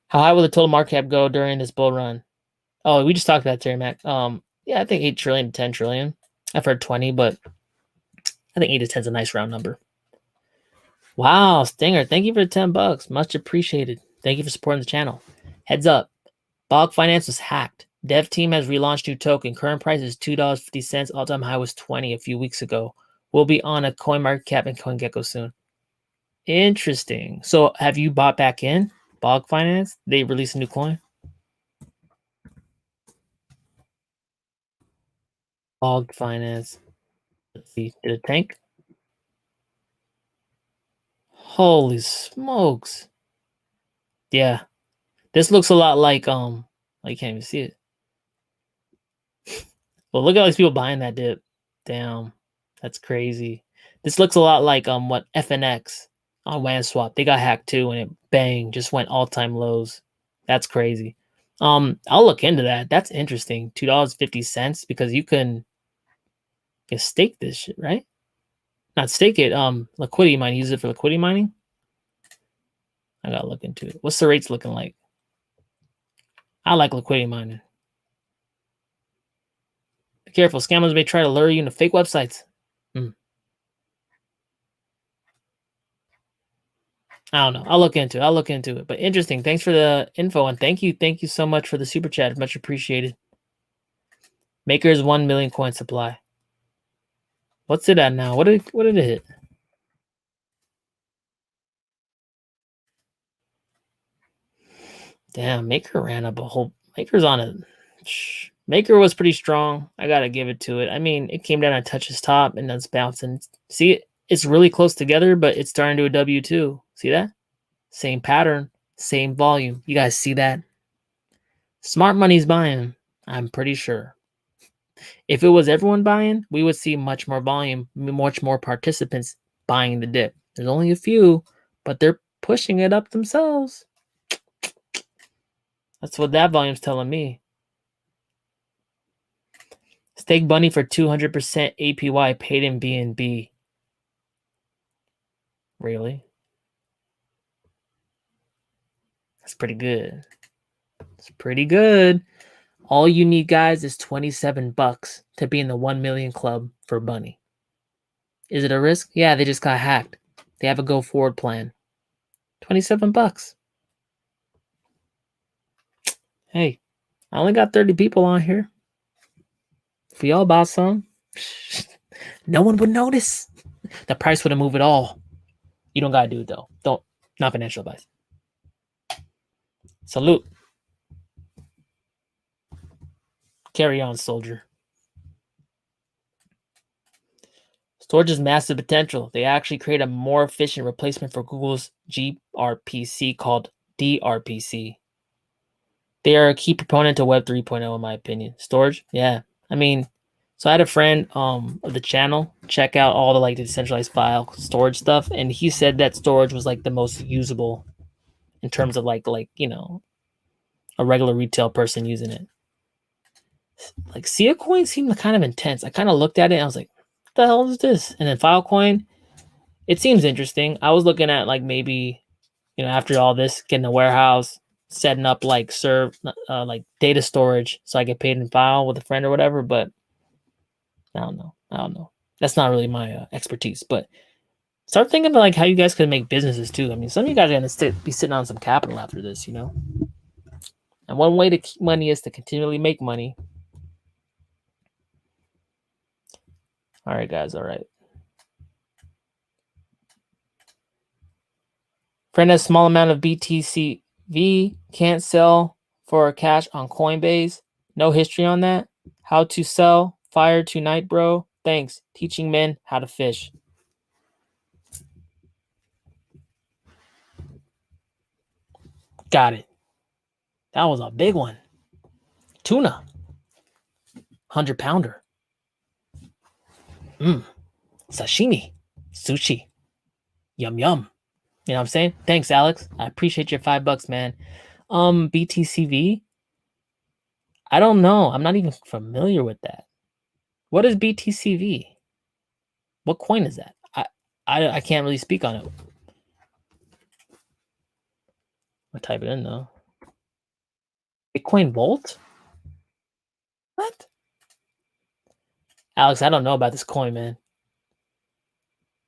How high will the total market cap go during this bull run? Oh, we just talked about Terry Mac. Yeah, I think 8 trillion to 10 trillion. I've heard 20, but I think 8 to 10 is a nice round number. Wow, Stinger, thank you for the $10. Much appreciated. Thank you for supporting the channel. Heads up, Bog Finance was hacked. Dev team has relaunched new token. Current price is $2.50. All-time high was 20 a few weeks ago. We'll be on a CoinMarketCap and CoinGecko soon. Interesting. So have you bought back in Bog Finance? They released a new coin. Bog Finance. Let's see. Did it tank? Holy smokes. Yeah. This looks a lot like you can't even see it. Well, look at all these people buying that dip. Damn. That's crazy. This looks a lot like what FNX on WANSwap. They got hacked too, and it bang just went all-time lows. That's crazy. I'll look into that. That's interesting. $2.50 because you can stake this shit, right? Not stake it. Liquidity mining. Use it for liquidity mining. I gotta look into it. What's the rates looking like? I like liquidity mining. Be careful. Scammers may try to lure you into fake websites. I don't know. I'll look into it. But interesting. Thanks for the info, and thank you so much for the super chat. Much appreciated. Maker's 1 million coin supply. What's it at now? What did it hit? Damn, Maker ran up a whole. Maker's on a. Maker was pretty strong. I gotta give it to it. I mean, it came down and touched his top, and then it's bouncing. See, it's really close together, but it's starting to a W2. See that? Same pattern, same volume. You guys see that? Smart money's buying. I'm pretty sure. If it was everyone buying, we would see much more volume, much more participants buying the dip. There's only a few, but they're pushing it up themselves. That's what that volume's telling me. Stake Bunny for 200% APY paid in BNB. Really? That's pretty good. It's pretty good. All you need, guys, is $27 to be in the 1 million club for Bunny. Is it a risk? Yeah, they just got hacked. They have a go forward plan. $27. Hey, I only got 30 people on here. If y'all bought some, no one would notice. The price wouldn't move at all. You don't gotta do it though. Not financial advice. Salute. Carry on, soldier. STORJ's massive potential. They actually create a more efficient replacement for Google's gRPC called dRPC. They are a key proponent to Web 3.0 in my opinion. STORJ, yeah. I mean, so I had a friend of the channel check out all the the decentralized file storage stuff, and he said that STORJ was the most usable in terms of a regular retail person using it. Like Sia coin seemed kind of intense. I kind of looked at it and I was like, what the hell is this? And then Filecoin, it seems interesting. I was looking at like maybe, you know, after all this, getting a warehouse, setting up like like data storage so I get paid in file with a friend or whatever. But I don't know. That's not really my expertise. But start thinking about like how you guys could make businesses too. I mean, some of you guys are gonna be sitting on some capital after this, you know. And one way to keep money is to continually make money. All right, guys. All right. Friend has small amount of BTCV, can't sell for cash on Coinbase. No history on that. How to sell? Fire tonight, bro. Thanks. Teaching men how to fish. Got it. That was a big one. Tuna. 100-pounder. Sashimi. Sushi. Yum, yum. You know what I'm saying? Thanks, Alex. I appreciate your $5, man. BTCV. I don't know. I'm not even familiar with that. What is BTCV? What coin is that? I can't really speak on it. I'll type it in though. Bitcoin Volt? What? Alex, I don't know about this coin, man.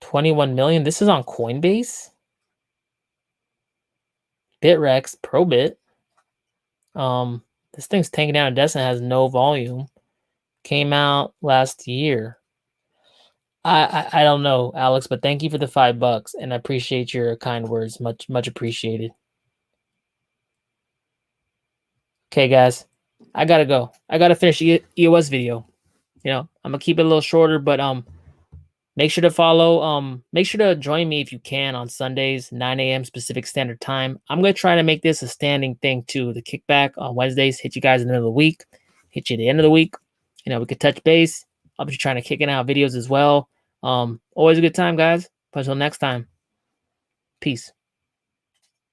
21 million. This is on Coinbase. Bitrex, Probit. This thing's tanking down. Descent has no volume. Came out last year. I don't know, Alex, but thank you for the $5 and I appreciate your kind words. Much appreciated. Okay, guys, I gotta go. I gotta finish EOS video. You know, I'm gonna keep it a little shorter, but make sure to follow. Make sure to join me if you can on Sundays, 9 a.m. Pacific Standard Time. I'm gonna try to make this a standing thing too. The kickback on Wednesdays, hit you guys in the middle of the week, hit you at the end of the week. You know, we could touch base. I'll be trying to kick out videos as well. Always a good time, guys. But until next time, peace.